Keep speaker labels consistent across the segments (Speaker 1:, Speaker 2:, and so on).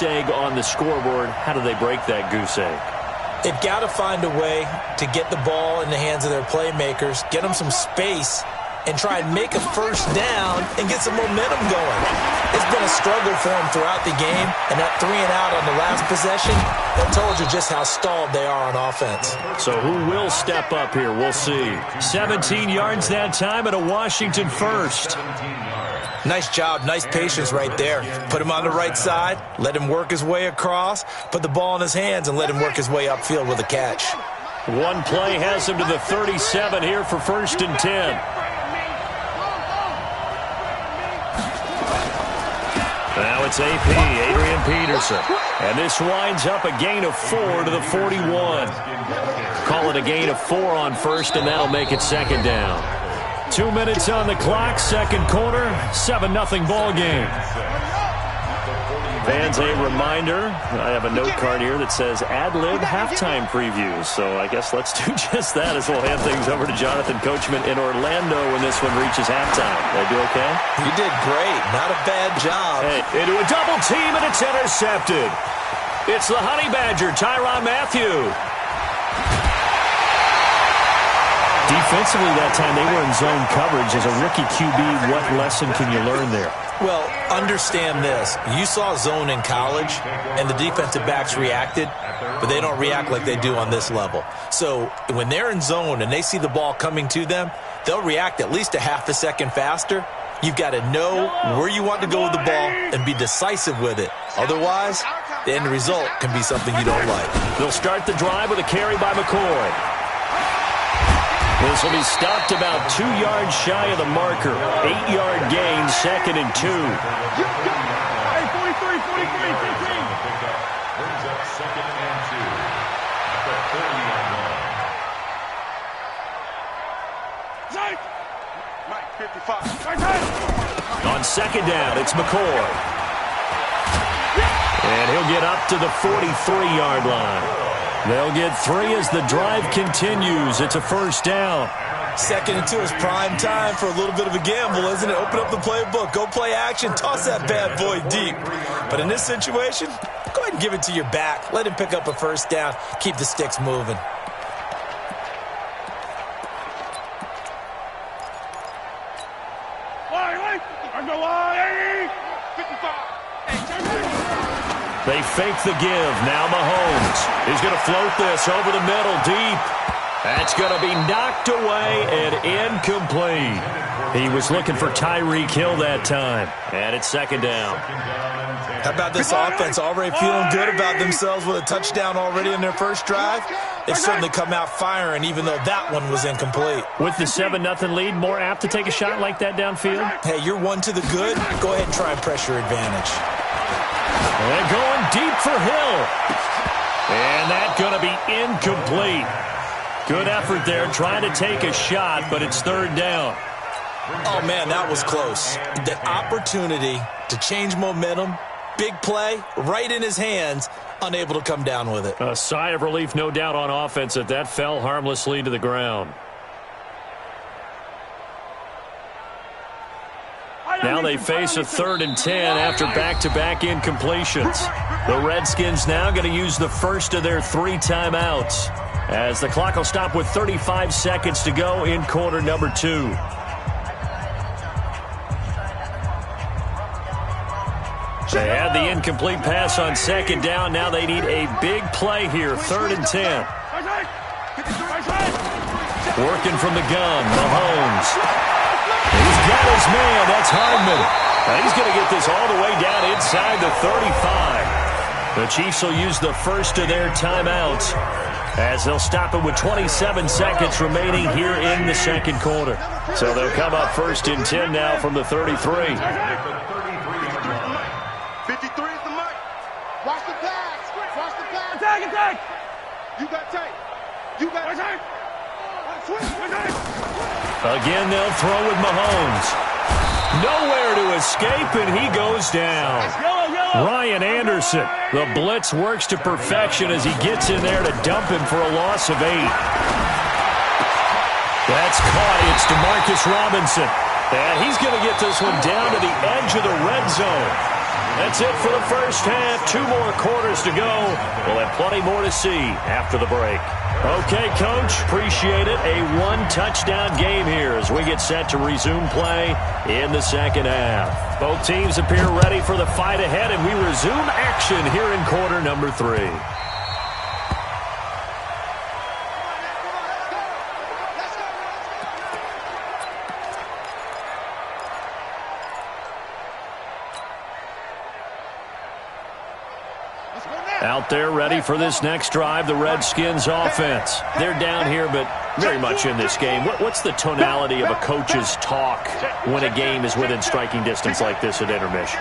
Speaker 1: egg on the scoreboard. How do they break that goose egg?
Speaker 2: They've got to find a way to get the ball in the hands of their playmakers, get them some space, and try and make a first down and get some momentum going. It's been a struggle for them throughout the game, and that 3 and out on the last possession, that told you just how stalled they are on offense.
Speaker 1: So who will step up here? We'll see. 17 yards that time and a Washington first.
Speaker 2: Nice job, nice patience right there. Put him on the right side, let him work his way across, put the ball in his hands, and let him work his way upfield with a catch.
Speaker 1: One play has him to the 37 here for 1st and 10. Now it's AP, Adrian Peterson. And this winds up a gain of 4 to the 41. Call it a gain of 4 on first, and that'll make it 2nd down. 2 minutes on the clock, second quarter, 7-0 ball game. Fans, a reminder, I have a note card here that says ad-lib halftime previews. So I guess let's do just that as we'll hand things over to Jonathan Coachman in Orlando when this one reaches halftime. Did I do okay?
Speaker 2: You did great. Not a bad job.
Speaker 1: Hey, into a double team, and it's intercepted. It's the Honey Badger, Tyrann Mathieu. Defensively that time, they were in zone coverage. As a rookie QB, what lesson can you learn there?
Speaker 2: Well, understand this. You saw zone in college, and the defensive backs reacted, but they don't react like they do on this level. So when they're in zone and they see the ball coming to them, they'll react at least a half a second faster. You've got to know where you want to go with the ball and be decisive with it. Otherwise, the end result can be something you don't like.
Speaker 1: They'll start the drive with a carry by McCoy. This will be stopped about 2 yards shy of the marker. 8-yard gain, 2nd and 2.
Speaker 3: Hey, 43, 15.
Speaker 4: Brings up 2nd and 2. At the 40-yard line.
Speaker 3: Mike, 55.
Speaker 1: On 2nd down, it's McCoy. And he'll get up to the 43-yard line. They'll get 3 as the drive continues. It's a 1st down.
Speaker 2: 2nd and 2 is prime time for a little bit of a gamble, isn't it? Open up the playbook, go play action, toss that bad boy deep. But in this situation, go ahead and give it to your back. Let him pick up a 1st down. Keep the sticks moving.
Speaker 1: They fake the give. Now Mahomes. He's going to float this over the middle deep. That's going to be knocked away and incomplete. He was looking for Tyreek Hill that time. And it's 2nd down.
Speaker 2: How about this offense already feeling good about themselves with a touchdown already in their first drive? They've certainly come out firing, even though that one was incomplete.
Speaker 1: With the 7-0 lead, more apt to take a shot like that downfield?
Speaker 2: Hey, you're one to the good. Go ahead and try and pressure advantage.
Speaker 1: And going deep for Hill. And that's going to be incomplete. Good effort there trying to take a shot, but it's 3rd down.
Speaker 2: Oh, man, that was close. The opportunity to change momentum, big play, right in his hands, unable to come down with it.
Speaker 1: A sigh of relief, no doubt, on offense that fell harmlessly to the ground. Now they face a 3rd and 10 after back-to-back incompletions. The Redskins now going to use the first of their 3 timeouts, as the clock will stop with 35 seconds to go in quarter number 2. They had the incomplete pass on 2nd down. Now they need a big play here, 3rd and 10. Working from the gun, Mahomes. He's got his man. That's Hardman. And he's going to get this all the way down inside the 35. The Chiefs will use the first of their timeouts, as they'll stop it with 27 seconds remaining here in the 2nd quarter. So they'll come up 1st and 10 now from the 33.
Speaker 3: 53 is the mark. Watch the pass. Watch the pass. Attack. You got tape. You got tape.
Speaker 1: Again, they'll throw with Mahomes. Nowhere to escape, and he goes down. Ryan Anderson, the blitz works to perfection as he gets in there to dump him for a loss of 8. That's caught. It's DeMarcus Robinson. And he's going to get this one down to the edge of the red zone. That's it for the first half. 2 more quarters to go. We'll have plenty more to see after the break. Okay, Coach, appreciate it. A 1-touchdown game here as we get set to resume play in the second half. Both teams appear ready for the fight ahead, and we resume action here in quarter number 3. Out there ready for this next drive, the Redskins offense. They're down here, but very much in this game. What's the tonality of a coach's talk when a game is within striking distance like this at intermission?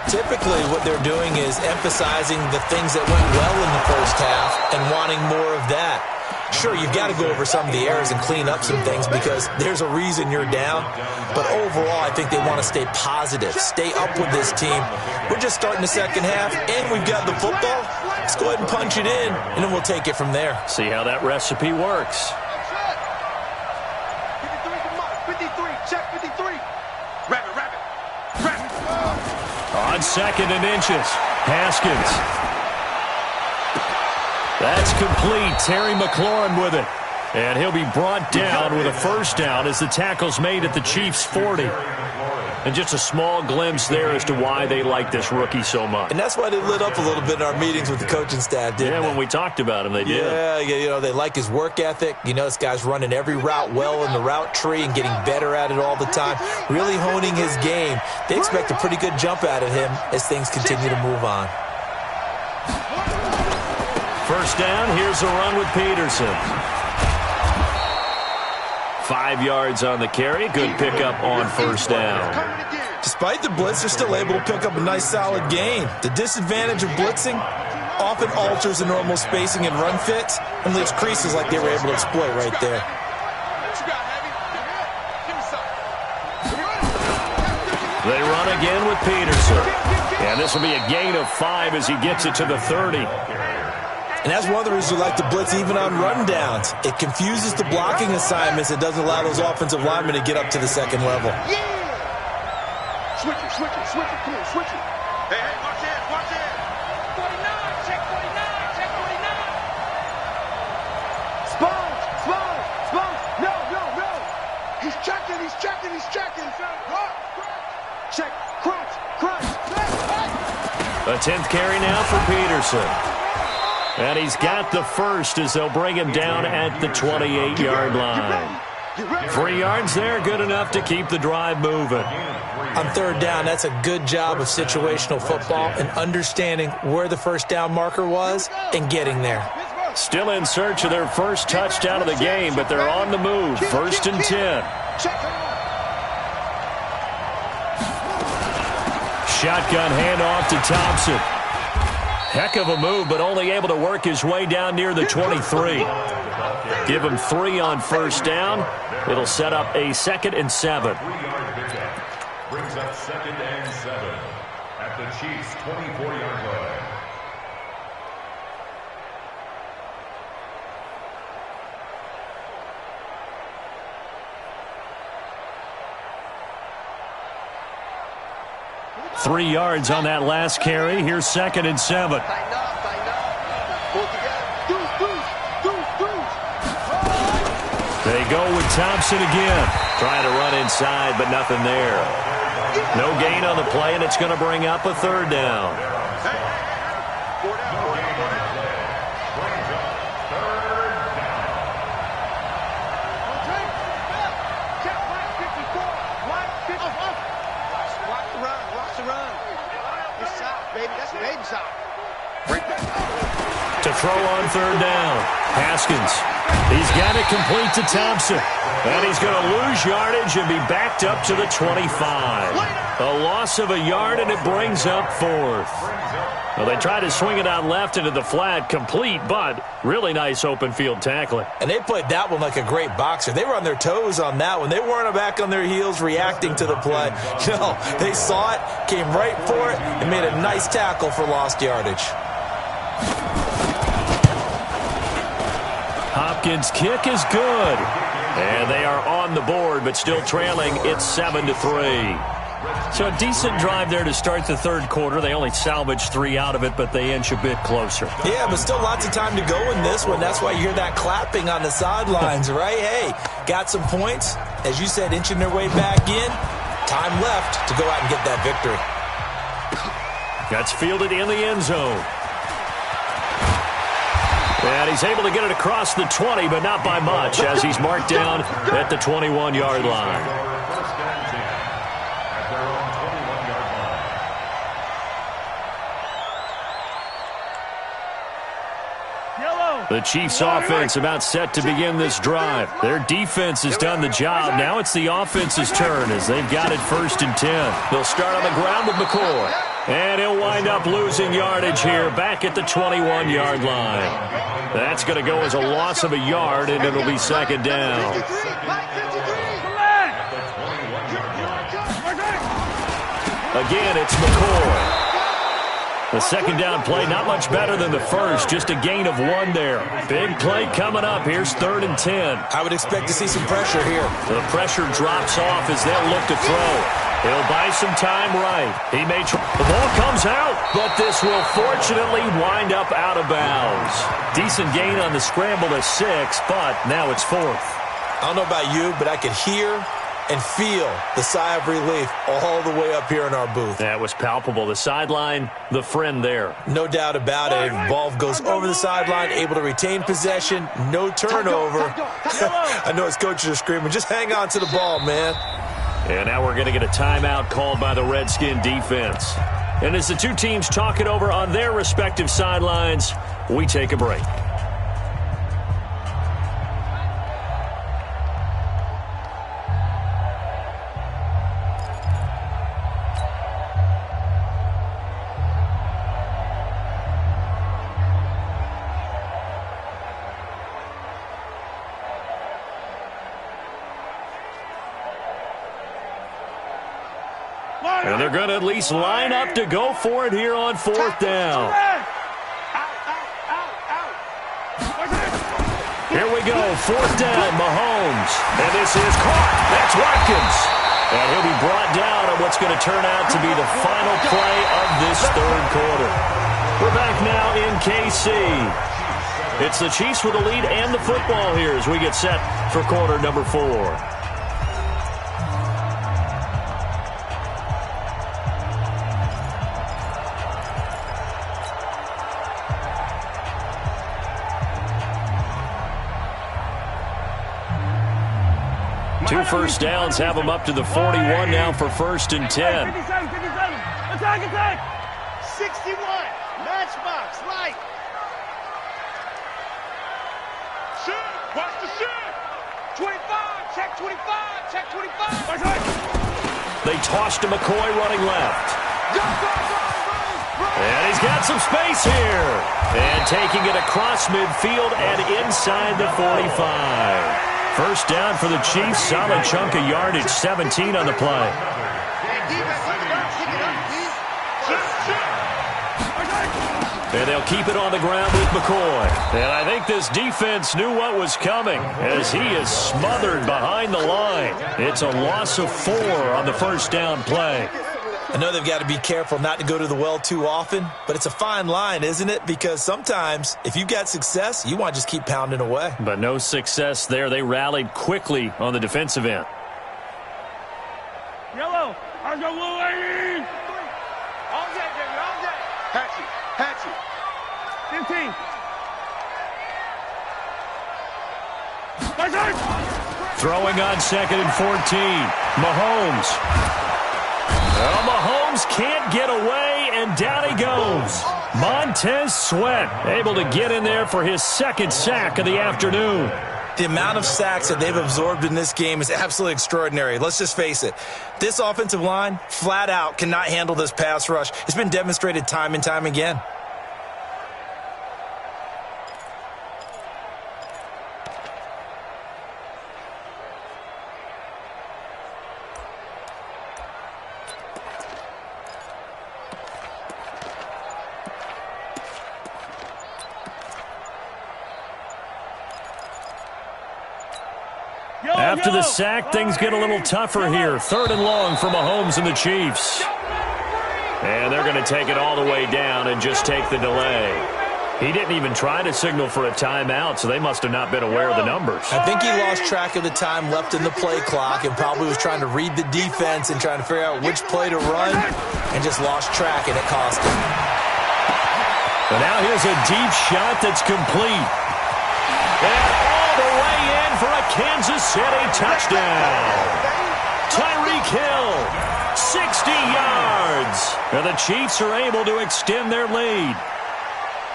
Speaker 2: Typically, what they're doing is emphasizing the things that went well in the first half and wanting more of that. Sure, you've got to go over some of the errors and clean up some things because there's a reason you're down. But overall, I think they want to stay positive, stay up with this team. We're just starting the second half, and we've got the football. Let's go ahead and punch it in, and then we'll take it from there.
Speaker 1: See how that recipe works.
Speaker 3: 53, check 53. Rabbit.
Speaker 1: On 2nd and inches, Haskins. That's complete. Terry McLaurin with it. And he'll be brought down with a first down as the tackle's made at the Chiefs' 40. And just a small glimpse there as to why they like this rookie so much.
Speaker 2: And that's why they lit up a little bit in our meetings with the coaching staff, didn't they?
Speaker 1: When we talked about him, they did.
Speaker 2: Yeah, you know, they like his work ethic. You know, this guy's running every route well in the route tree and getting better at it all the time, really honing his game. They expect a pretty good jump out of him as things continue to move on.
Speaker 1: First down, here's a run with Peterson. 5 yards on the carry. Good pickup on first down.
Speaker 2: Despite the blitz, they're still able to pick up a nice, solid gain. The disadvantage of blitzing often alters the normal spacing and run fits and leaves creases like they were able to exploit right there.
Speaker 1: They run again with Peterson. And this will be a gain of 5 as he gets it to the 30.
Speaker 2: And that's one of the reasons we like to blitz even on rundowns. It confuses the blocking assignments. It doesn't allow those offensive linemen to get up to the second level.
Speaker 3: Yeah! Switch it. Come on, switch it. Hey, watch it. 49, check 49. No. He's checking. Check, crunch.
Speaker 1: A 10th carry now for Peterson. And he's got the first as they'll bring him down at the 28-yard line. 3 yards there, good enough to keep the drive moving.
Speaker 2: On third down, that's a good job of situational football and understanding where the first down marker was and getting there.
Speaker 1: Still in search of their first touchdown of the game, but they're on the move. 1st and 10. Shotgun handoff to Thompson. Heck of a move, but only able to work his way down near the 23. Give him 3 on first down. It'll set up a 2nd and 7.
Speaker 4: Brings up 2nd and 7 at the Chiefs' 24-yard line.
Speaker 1: Three yards on that last carry. Here's 2nd and 7. They go with Thompson again. Trying to run inside, but nothing there. No gain on the play, and it's going to bring up a 3rd down. To throw on 3rd down. Haskins. He's got it complete to Thompson. And he's going to lose yardage and be backed up to the 25. A loss of a yard, and it brings up 4th. Well, they try to swing it out left into the flat, complete, but really nice open field tackling.
Speaker 2: And they played that one like a great boxer. They were on their toes on that one. They weren't back on their heels reacting to the play. No, they saw it, came right for it, and made a nice tackle for lost yardage.
Speaker 1: Hopkins' kick is good. And they are on the board, but still trailing. It's 7-3. So a decent drive there to start the third quarter. They only salvaged 3 out of it, but they inch a bit closer.
Speaker 2: Yeah, but still lots of time to go in this one. That's why you hear that clapping on the sidelines, right? Hey, got some points. As you said, inching their way back in. Time left to go out and get that victory.
Speaker 1: That's fielded in the end zone. And he's able to get it across the 20, but not by much, as he's marked down at the 21-yard line. The Chiefs' offense about set to begin this drive. Their defense has done the job. Now it's the offense's turn as they've got it 1st and 10. They'll start on the ground with McCoy. And he'll wind up losing yardage here back at the 21-yard line. That's going to go as a loss of a yard, and it'll be 2nd down. Again, it's McCoy. The 2nd down play, not much better than the first, just a gain of 1 there. Big play coming up. Here's 3rd and 10.
Speaker 2: I would expect to see some pressure here.
Speaker 1: The pressure drops off as they'll look to throw. He'll buy some time right. He may try. The ball comes out, but this will fortunately wind up out of bounds. Decent gain on the scramble to 6, but now it's 4th.
Speaker 2: I don't know about you, but I could hear and feel the sigh of relief all the way up here in our booth.
Speaker 1: That was palpable. The sideline, the friend there.
Speaker 2: No doubt about it. Ball goes over the sideline, able to retain possession, no turnover. I know his coaches are screaming, just hang on to the ball, man.
Speaker 1: And now we're going to get a timeout called by the Redskin defense. And as the two teams talk it over on their respective sidelines, we take a break. And they're going to at least line up to go for it here on 4th down. Here we go, 4th down, Mahomes. And this is caught. That's Watkins. And he'll be brought down on what's going to turn out to be the final play of this 3rd quarter. We're back now in KC. It's the Chiefs with the lead and the football here as we get set for quarter number 4. Two first downs have them up to the 41 now for 1st and 10.
Speaker 3: 57. Attack. 61. Matchbox, right. Shoot. Watch the shoot. 25. Check 25. Check 25.
Speaker 1: They tossed to McCoy running left. And he's got some space here. And taking it across midfield and inside the 45. First down for the Chiefs. Solid chunk of yardage. 17 on the play. And they'll keep it on the ground with McCoy. And I think this defense knew what was coming as he is smothered behind the line. It's a loss of 4 on the first down play.
Speaker 2: I know they've got to be careful not to go to the well too often, but it's a fine line, isn't it? Because sometimes, if you've got success, you want to just keep pounding away.
Speaker 1: But no success there. They rallied quickly on the defensive end.
Speaker 3: Yellow. I'll go blue 80. All day, baby, all day. Hatchet. 15.
Speaker 1: Throwing on 2nd and 14. Mahomes. Well, Mahomes can't get away, and down he goes. Montez Sweat able to get in there for his 2nd sack of the afternoon.
Speaker 2: The amount of sacks that they've absorbed in this game is absolutely extraordinary. Let's just face it. This offensive line, flat out, cannot handle this pass rush. It's been demonstrated time and time again.
Speaker 1: After the sack, things get a little tougher here. 3rd and long for Mahomes and the Chiefs. And they're going to take it all the way down and just take the delay. He didn't even try to signal for a timeout, so they must have not been aware of the numbers.
Speaker 2: I think he lost track of the time left in the play clock and probably was trying to read the defense and trying to figure out which play to run and just lost track, and it cost him.
Speaker 1: But now here's a deep shot that's complete. And all the way in for a Kansas City touchdown. Tyreek Hill, 60 yards. And the Chiefs are able to extend their lead.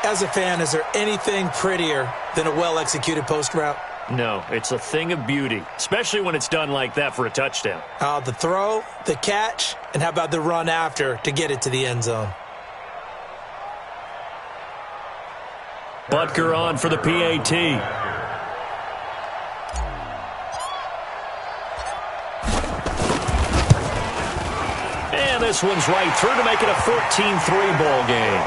Speaker 2: As a fan, is there anything prettier than a well-executed post route?
Speaker 1: No, it's a thing of beauty, especially when it's done like that for a touchdown.
Speaker 2: The throw, the catch, and how about the run after to get it to the end zone?
Speaker 1: Butker on for the PAT. And this one's right through to make it a 14-3 ball game.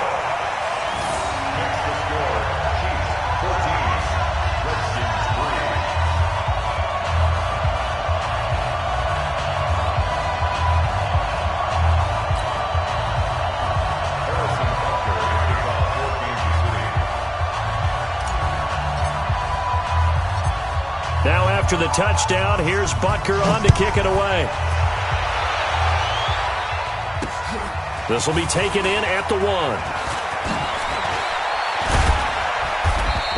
Speaker 1: Now after the touchdown, here's Butker on to kick it away. This will be taken in at the 1.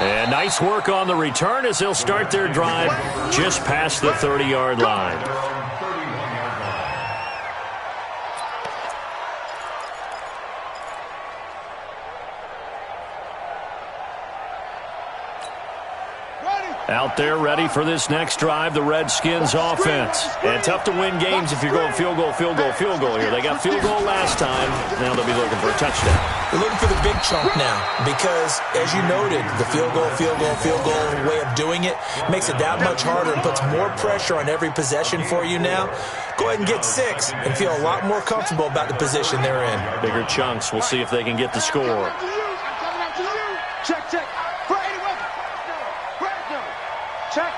Speaker 1: And nice work on the return as they'll start their drive just past the 30-yard line. Out there ready for this next drive, the Redskins offense. And tough to win games if you're going field goal, field goal, field goal here. They got field goal last time. Now they'll be looking for a touchdown.
Speaker 2: They're looking for the big chunk now because, as you noted, the field goal way of doing it makes it that much harder and puts more pressure on every possession for you now. Go ahead and get 6 and feel a lot more comfortable about the position they're in.
Speaker 1: Bigger chunks. We'll see if they can get the score.
Speaker 3: Check, check. Check.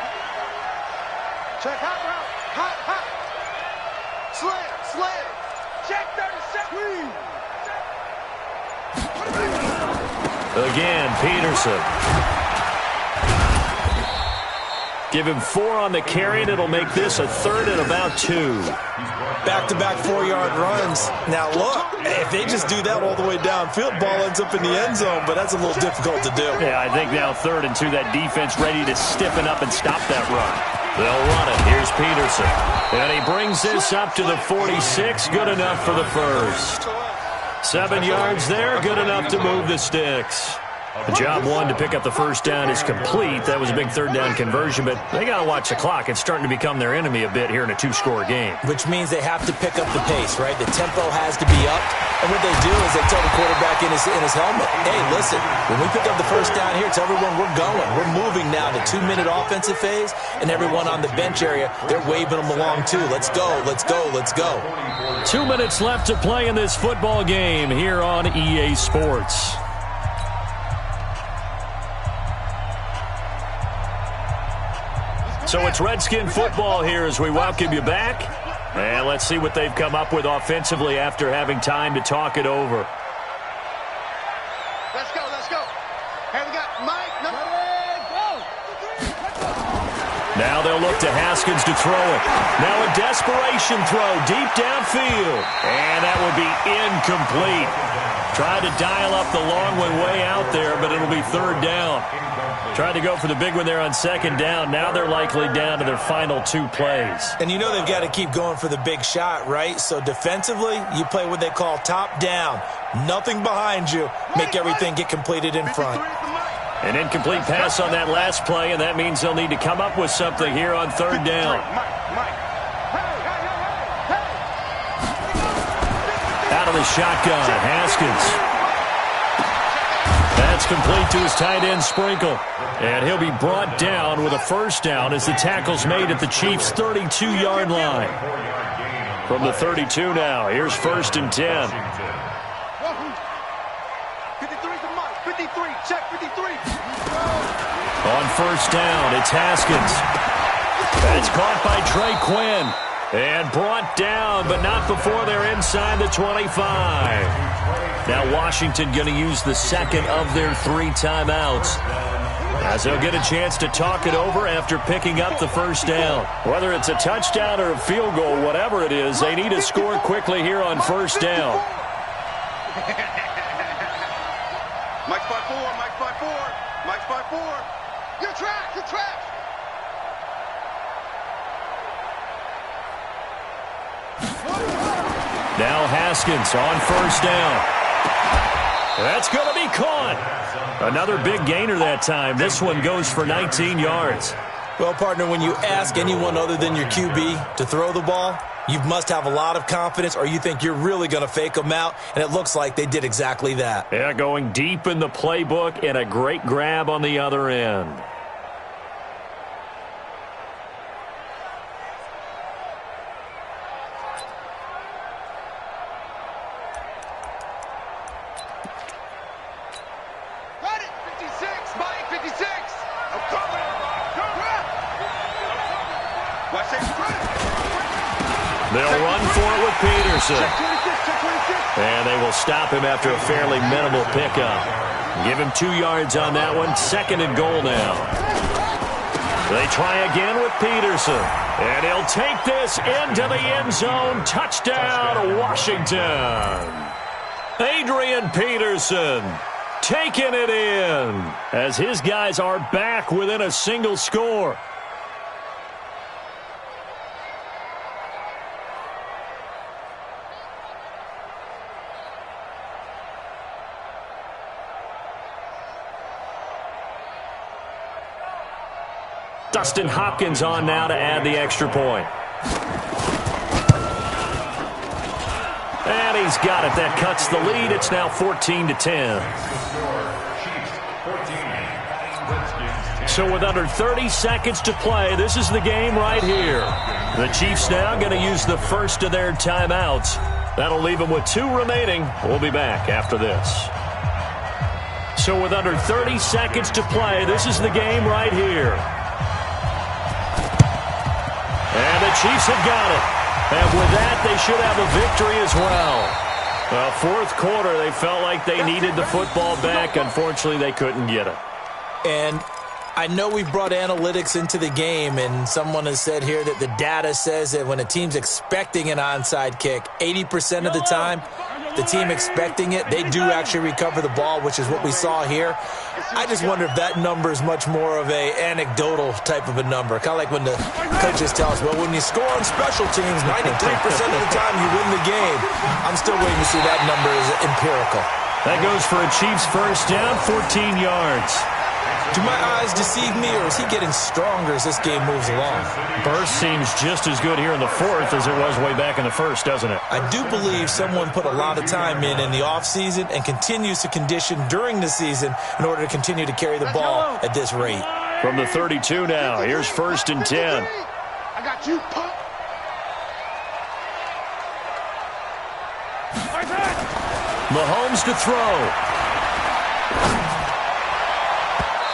Speaker 3: Check. Hot route. Hot. Slam. Check 30 seconds.
Speaker 1: Again, Peterson. Give him 4 on the carry, and it'll make this a 3rd and about 2.
Speaker 2: Back-to-back 4-yard runs. Now, look, if they just do that all the way downfield, ball ends up in the end zone, but that's a little difficult to do.
Speaker 1: Yeah, I think now 3rd and 2, that defense ready to stiffen up and stop that run. They'll run it. Here's Peterson. And he brings this up to the 46. Good enough for the first. 7 yards there. Good enough to move the sticks. The job 1 to pick up the first down is complete. That was a big 3rd down conversion, but they got to watch the clock. It's starting to become their enemy a bit here in a 2-score game.
Speaker 2: Which means they have to pick up the pace, right? The tempo has to be up. And what they do is they tell the quarterback in his helmet, hey, listen, when we pick up the first down here, tell everyone we're going. We're moving now to 2-minute offensive phase, and everyone on the bench area, they're waving them along too. Let's go.
Speaker 1: 2 minutes left to play in this football game here on EA Sports. So it's Redskin football here as we welcome you back. And let's see what they've come up with offensively after having time to talk it over.
Speaker 3: Let's go. Hey, we got Mike. Go.
Speaker 1: Now they'll look to Haskins to throw it. Now a desperation throw deep downfield. And that will be incomplete. Tried to dial up the long one way out there, but it'll be 3rd down. Tried to go for the big one there on 2nd down. Now they're likely down to their final 2 plays.
Speaker 2: And you know they've got to keep going for the big shot, right? So defensively, you play what they call top down. Nothing behind you. Make everything get completed in front.
Speaker 1: An incomplete pass on that last play, and that means they'll need to come up with something here on 3rd down. Out of the shotgun, Haskins. That's complete to his tight end, Sprinkle. And he'll be brought down with a first down as the tackle's made at the Chiefs' 32-yard line. From the 32 now, here's 1st and 10.
Speaker 3: 53 to Mike. 53. Check 53.
Speaker 1: On 1st down, it's Haskins. That's caught by Trey Quinn. And brought down, but not before they're inside the 25. Now Washington going to use the second of their 3 timeouts, as they'll get a chance to talk it over after picking up the first down. Whether it's a touchdown or a field goal, whatever it is, they need to score quickly here on first down.
Speaker 3: Mike's 5-4, Mike's 5-4, Mike's 5-4. Your track, your track.
Speaker 1: Now Haskins on first down. That's going to be caught. Another big gainer that time. This one goes for 19 yards.
Speaker 2: Well, partner, when you ask anyone other than your QB to throw the ball, you must have a lot of confidence, or you think you're really going to fake them out, and it looks like they did exactly that.
Speaker 1: Yeah, going deep in the playbook and a great grab on the other end. They'll run for it with Peterson. And they will stop him after a fairly minimal pickup. Give him 2 yards on that one. 2nd and goal now. They try again with Peterson. And he'll take this into the end zone. Touchdown, Washington. Adrian Peterson taking it in as his guys are back within a single score. Dustin Hopkins on now to add the extra point. And he's got it. That cuts the lead. It's now 14-10. So with under 30 seconds to play, this is the game right here. The Chiefs now going to use the first of their timeouts. That'll leave them with 2 remaining. We'll be back after this. So with under 30 seconds to play, this is the game right here. And the Chiefs have got it. And with that, they should have a victory as well. Fourth quarter, they felt like they needed the football back. Unfortunately, they couldn't get it.
Speaker 2: And I know we've brought analytics into the game, and someone has said here that the data says that when a team's expecting an onside kick, 80% of the time, the team expecting it, they do actually recover the ball, which is what we saw here. I just wonder if that number is much more of a anecdotal type of a number. Kind of like when the coaches tell us, well, when you score on special teams, 93% of the time you win the game. I'm still waiting to see that number is empirical.
Speaker 1: That goes for a Chiefs first down, 14 yards.
Speaker 2: Do my eyes deceive me, or is he getting stronger as this game moves along?
Speaker 1: Burst seems just as good here in the fourth as it was way back in the first, doesn't it?
Speaker 2: I do believe someone put a lot of time in the offseason and continues to condition during the season in order to continue to carry the ball at this rate.
Speaker 1: From the 32 now, here's 1st and 10.
Speaker 3: I got you, punk.
Speaker 1: Mahomes to throw.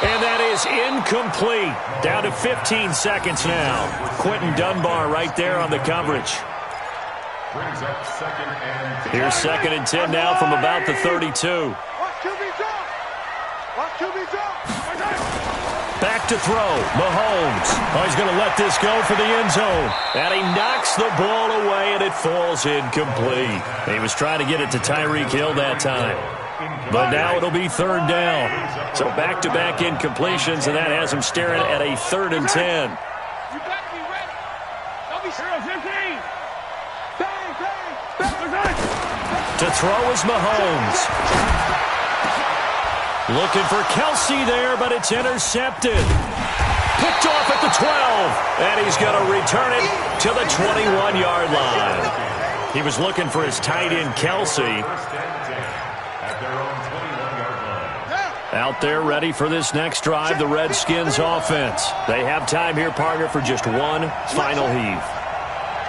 Speaker 1: And that is incomplete. Down to 15 seconds now. Quentin Dunbar right there on the coverage. Here's 2nd and 10 now from about the 32. Back to throw. Mahomes. Oh, he's going to let this go for the end zone. And he knocks the ball away, and it falls incomplete. He was trying to get it to Tyreek Hill that time. But now it'll be 3rd down. So back-to-back incompletions, and that has him staring at a 3rd and 10.
Speaker 3: You better be ready. Don't be sure. 15. Bang.
Speaker 1: To throw is Mahomes. Looking for Kelsey there, but it's intercepted. Picked off at the 12. And he's going to return it to the 21-yard line. He was looking for his tight end, Kelsey. Out there ready for this next drive, the Redskins offense. They have time here, partner, for just one final heave.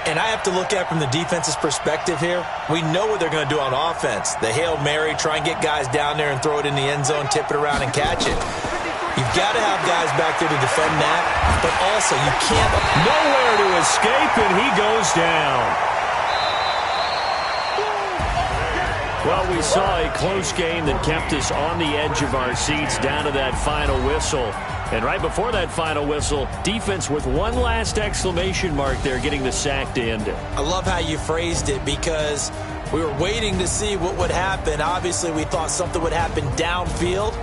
Speaker 2: And I have to look at it from the defense's perspective here. We know what they're going to do on offense. The Hail Mary, try and get guys down there and throw it in the end zone, tip it around and catch it. You've got to have guys back there to defend that, but also you can't.
Speaker 1: Nowhere to escape, and he goes down. Well, we saw a close game that kept us on the edge of our seats down to that final whistle. And right before that final whistle, defense with one last exclamation mark there, getting the sack to end it.
Speaker 2: I love how you phrased it because we were waiting to see what would happen. Obviously, we thought something would happen downfield.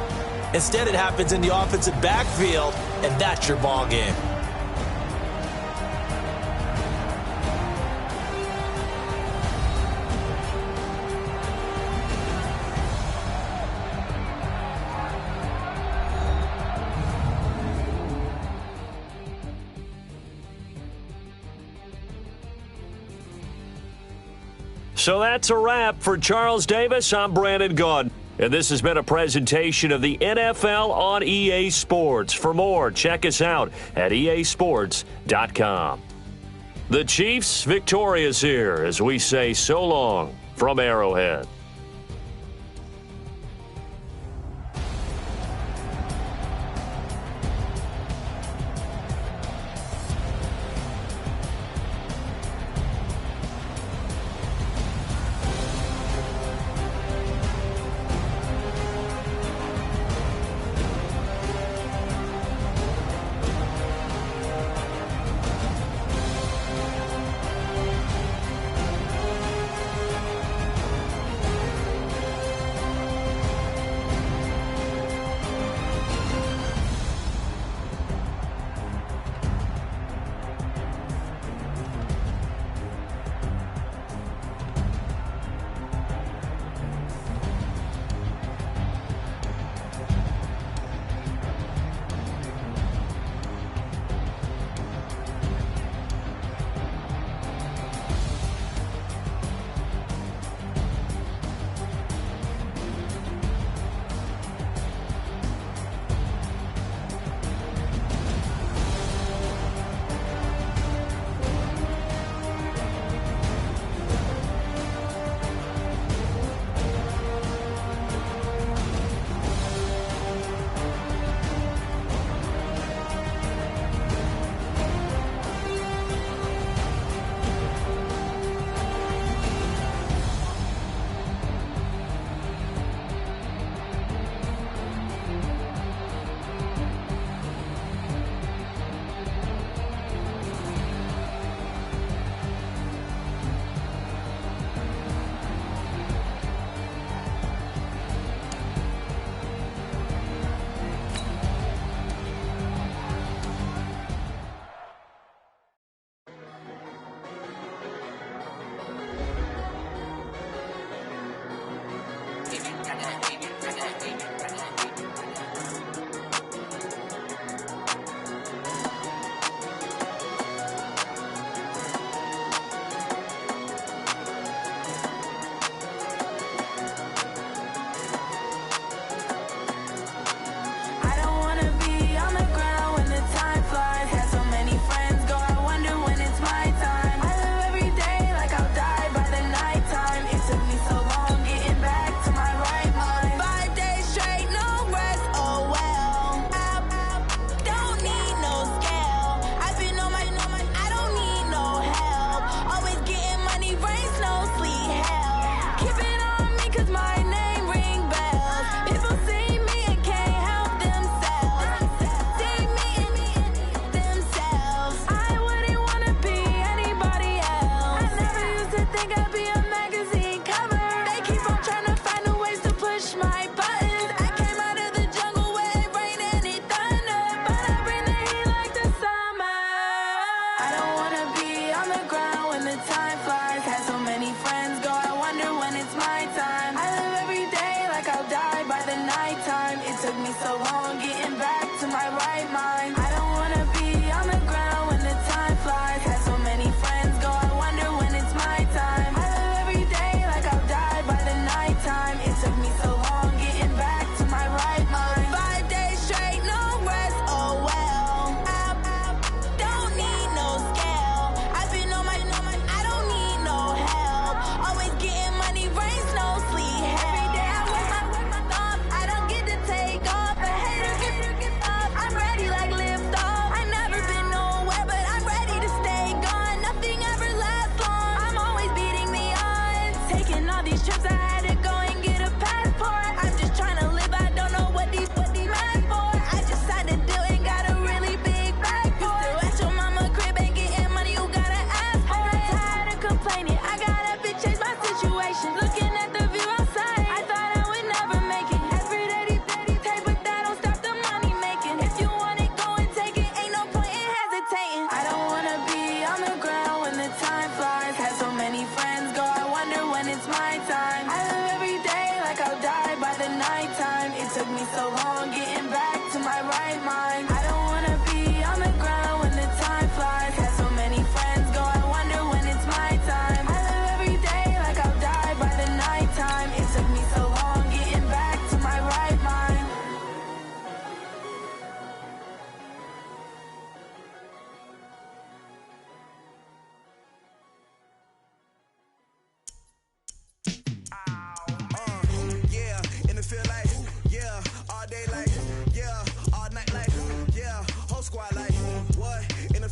Speaker 2: Instead, it happens in the offensive backfield, and that's your ball game.
Speaker 1: So that's a wrap for Charles Davis. I'm Brandon Gaudin. And this has been a presentation of the NFL on EA Sports. For more, check us out at easports.com. The Chiefs victorious here as we say so long from Arrowhead.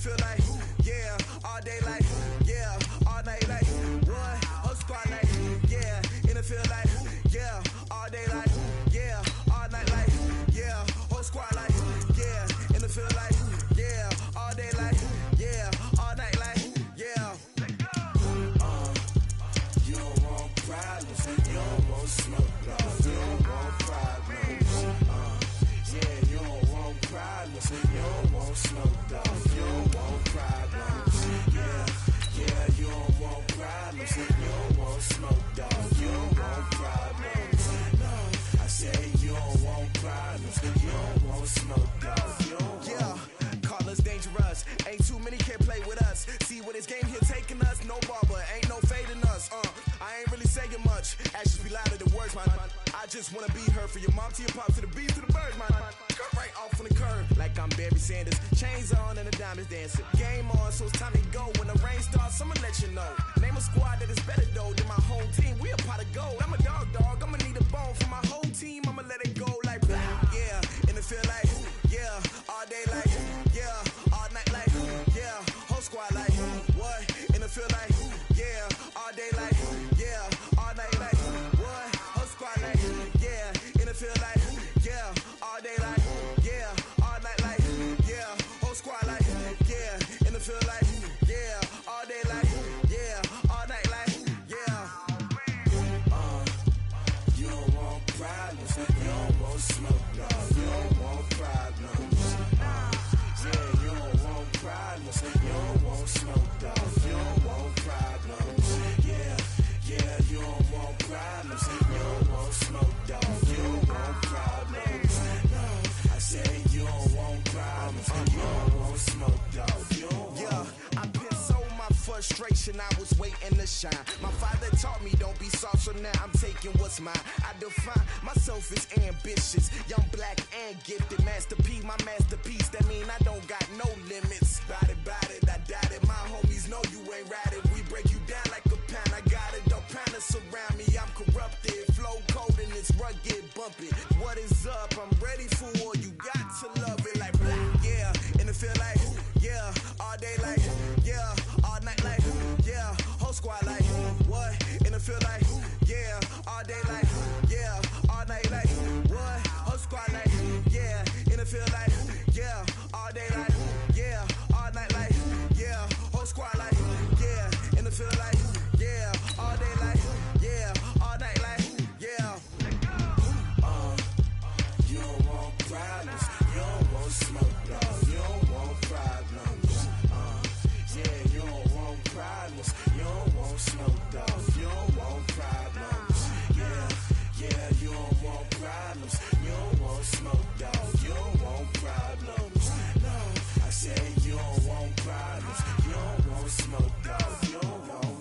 Speaker 5: feel like, yeah, all day like, yeah, all night like, what? Whole squad like, yeah, in the feel like, yeah, all day like, yeah, all night like, yeah, whole squad like, yeah, in the feel like, yeah, all day like, yeah, all night like, yeah. You don't want problems, you don't want smoke, dog. You don't want problems. Yeah, you don't want problems, you don't want smoke, dog. You don't want problems. Yeah, you don't want problems, you don't want smoke, dog. You don't want problems. No, I say you don't want problems, you don't want smoke, dog. You don't want. Call us dangerous. Ain't too many can play with us. See what this game here taking us. No barber, ain't no fading us. I ain't really saying much. Actions be louder than words, man. I just wanna be heard. For your mom to your pop to the beat to the birds, man. Cut right off on the curb like I'm Barry Sanders. Chains on and the diamonds dancing. Game on, so it's time to go. When the rain starts, I'ma let you know. Name a squad that is better though than my home team. We a pot of gold. I'm a dog. I'ma need a bone for my whole team. I'ma let it go like blah. Yeah, and it feel like yeah, all day like yeah, all night like yeah, whole squad like what? And it feel like yeah, all day like yeah, all night like what? Whole squad like yeah, and it feel like yeah, all day like yeah, all night like yeah, whole squad like yeah, and it feel like yeah, all day like yeah, all night like yeah. You don't want problems, you don't want smoke, dog. You don't want problems. Yeah, you don't want problems, you don't want smoke, dog. You don't want problems. Yeah, you don't want problems, you don't want smoke, dog. You don't want problems. No, I say you don't want problems, you don't want smoke, dog. You don't want. I been so my frustration, I was waiting to shine. My father taught me don't be soft, so now I'm taking what's mine. I define myself as ambitious, young, black, and gifted. Master P, my masterpiece. That mean I don't got no limits. Bout it, I doubt it. My homies know you ain't ride it. We break you down like a pound. I got it, don't pound us around me. I'm corrupted, flow cold and it's rugged, bumping. What is up? I'm ready for war. You got to love it like blah. Yeah, and it feel like yeah, all day like yeah, all night like yeah, whole squad like what? And it feel like yeah, all day like yeah, all night like what? Whole squad like yeah, and it feel like yeah, all day like yeah, all night like yeah, whole squad like yeah, and it feel like yeah, all day like yeah, all night like yeah. You don't want problems, you don't want smoke, dog. You don't want problems. Yeah, you don't want problems, you don't want smoke, dog. You don't want problems. Yeah, you don't want problems, you don't want smoke, dog. You don't want problems. No, I say you don't want problems, you don't want smoke, dog. You don't want.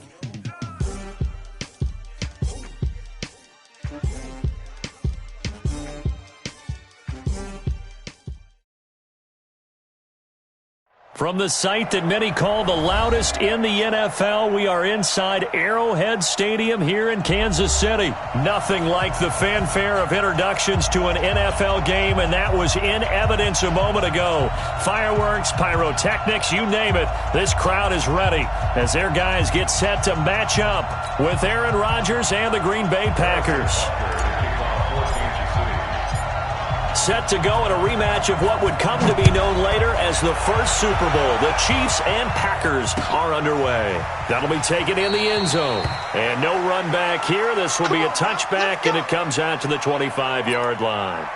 Speaker 1: From the site that many call the loudest in the NFL, we are inside Arrowhead Stadium here in Kansas City. Nothing like the fanfare of introductions to an NFL game, and that was in evidence a moment ago. Fireworks, pyrotechnics, you name it. This crowd is ready as their guys get set to match up with Aaron Rodgers and the Green Bay Packers. Set to go in a rematch of what would come to be known later as the first Super Bowl. The Chiefs and Packers are underway. That'll be taken in the end zone. And no run back here. This will be a touchback, and it comes out to the 25-yard line.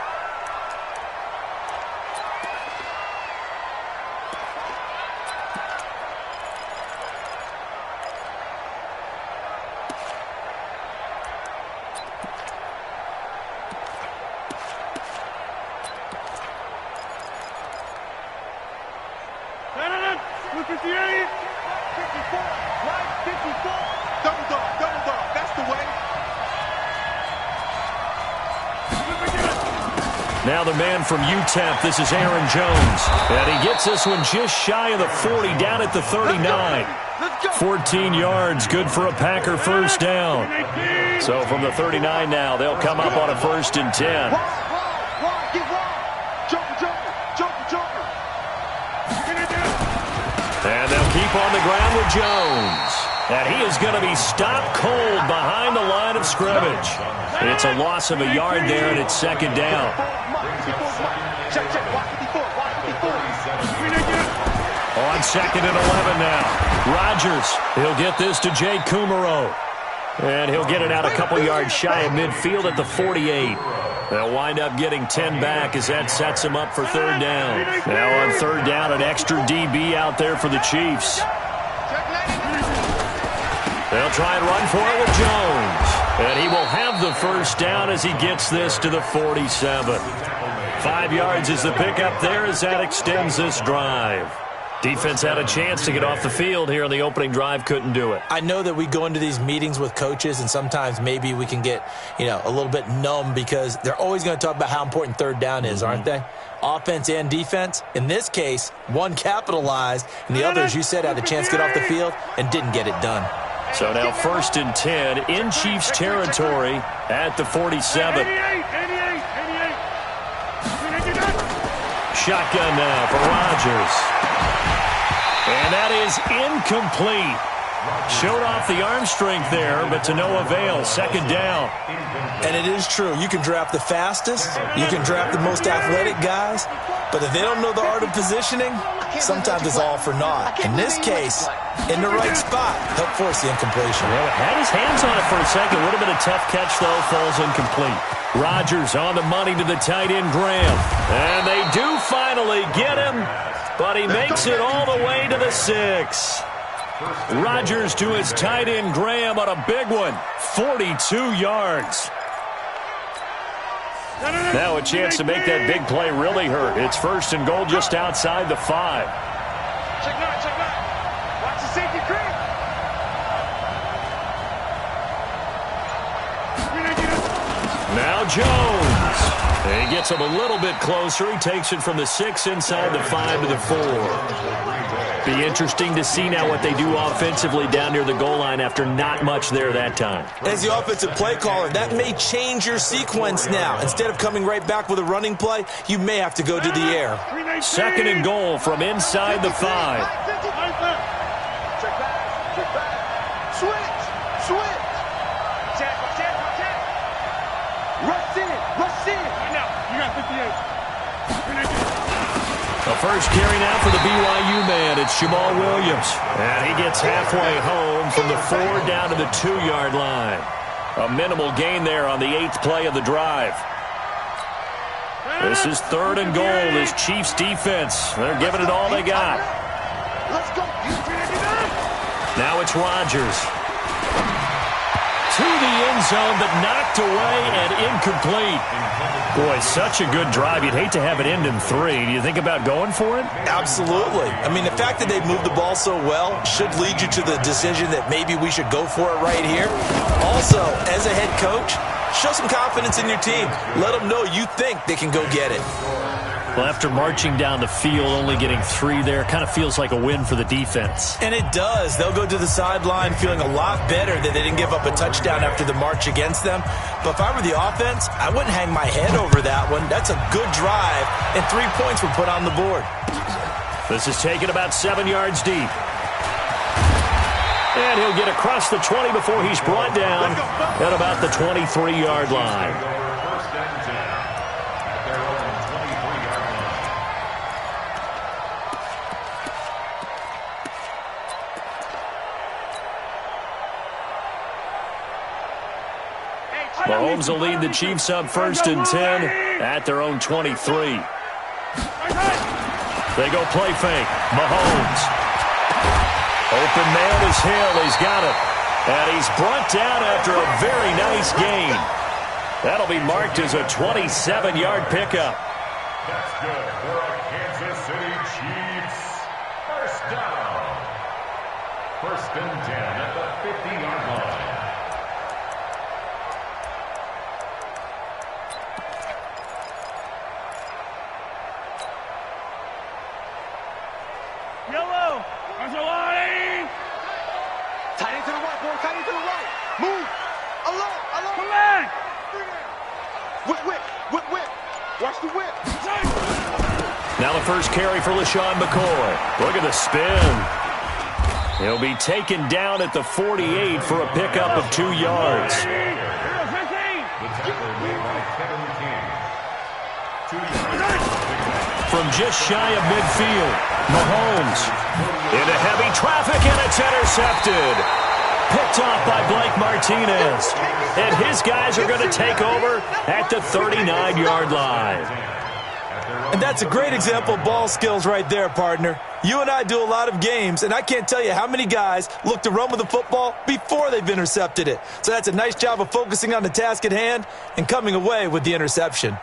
Speaker 1: Now the man from UTEP, this is Aaron Jones. And he gets this one just shy of the 40, down at the 39. 14 yards, good for a Packer first down. So from the 39 now, they'll come up on a 1st and 10. up on the ground with Jones. And he is going to be stopped cold behind the line of scrimmage. It's a loss of a yard there, and it's second down. On second and 11 now. Rodgers, he'll get this to Jay Kumaro. And he'll get it out a couple yards shy of midfield at the 48. They'll wind up getting 10 back as that sets him up for third down. Now on third down, an extra DB out there for the Chiefs. They'll try and run for it with Jones. And he will have the first down as he gets this to the 47. 5 yards is the pickup there as that extends this drive. Defense had a chance to get off the field here on the opening drive, couldn't do it.
Speaker 2: I know that we go into these meetings with coaches, and sometimes maybe we can get, a little bit numb because they're always going to talk about how important third down is, aren't they? Offense and defense. In this case, one capitalized, and the other, as you said, had a chance to get off the field and didn't get it done.
Speaker 1: So now 1st and 10 in Chiefs territory at the 47. Shotgun now for Rodgers. And that is incomplete. Showed off the arm strength there, but to no avail. Second down.
Speaker 2: And it is true. You can draft the fastest. You can draft the most athletic guys. But if they don't know the art of positioning, sometimes it's all for naught. In this case, in the right spot, help force the incompletion.
Speaker 1: Well, had his hands on it for a second. Would have been a tough catch, though. Falls incomplete. Rodgers on the money to the tight end, Graham. And they do finally get him, but he makes it all the way to the 6. Rodgers to his tight end, Graham, on a big one. 42 yards. Now a chance to make that big play really hurt. It's 1st and goal just outside the 5.
Speaker 3: Check nine. Watch the safety creep.
Speaker 1: Now Jones. He gets him a little bit closer. He takes it from the 6 inside the 5 to the 4. Be interesting to see now what they do offensively down near the goal line after not much there that time.
Speaker 2: As the offensive play caller, that may change your sequence now. Instead of coming right back with a running play, you may have to go to the air.
Speaker 1: 2nd and goal from inside the 5.
Speaker 3: Check back. Switch. Check. Rush in. Right now, you got 58.
Speaker 1: The first carry now for the BYU man. It's Jamal Williams. And he gets halfway home from the 4 down to the 2-yard line. A minimal gain there on the 8th play of the drive. This is 3rd and goal. This Chiefs defense, they're giving it all they got.
Speaker 3: Let's go.
Speaker 1: Now it's Rodgers. To the end zone, but knocked away and incomplete. Boy, such a good drive. You'd hate to have it end in 3. Do you think about going for it?
Speaker 2: Absolutely. I mean, the fact that they've moved the ball so well should lead you to the decision that maybe we should go for it right here. Also, as a head coach, show some confidence in your team. Let them know you think they can go get it.
Speaker 1: Well, after marching down the field, only getting 3 there, kind of feels like a win for the defense.
Speaker 2: And it does. They'll go to the sideline feeling a lot better that they didn't give up a touchdown after the march against them. But if I were the offense, I wouldn't hang my head over that one. That's a good drive, and 3 points were put on the board.
Speaker 1: This is taken about 7 yards deep. And he'll get across the 20 before he's brought down at about the 23-yard line. Mahomes will lead the Chiefs up 1st and 10 at their own 23. They go play fake. Mahomes. Open man is Hill. He's got it. And he's brought down after a very nice gain. That'll be marked as a 27-yard pickup.
Speaker 4: That's good for a Kansas City Chiefs. First down. 1st and 10 at the 50-yard line.
Speaker 3: Yellow. Tight end to the right, boy. Tight end to the right. Move. Alone. Come back. Whip. Watch the whip.
Speaker 1: Now the first carry for LaShawn McCoy. Look at the spin. He'll be taken down at the 48 for a pickup of 2 yards. From just shy of midfield, Mahomes into heavy traffic, and it's intercepted. Picked off by Blake Martinez. And his guys are going to take over at the 39-yard line.
Speaker 2: And that's a great example of ball skills right there, partner. You and I do a lot of games, and I can't tell you how many guys look to run with the football before they've intercepted it. So that's a nice job of focusing on the task at hand and coming away with the interception.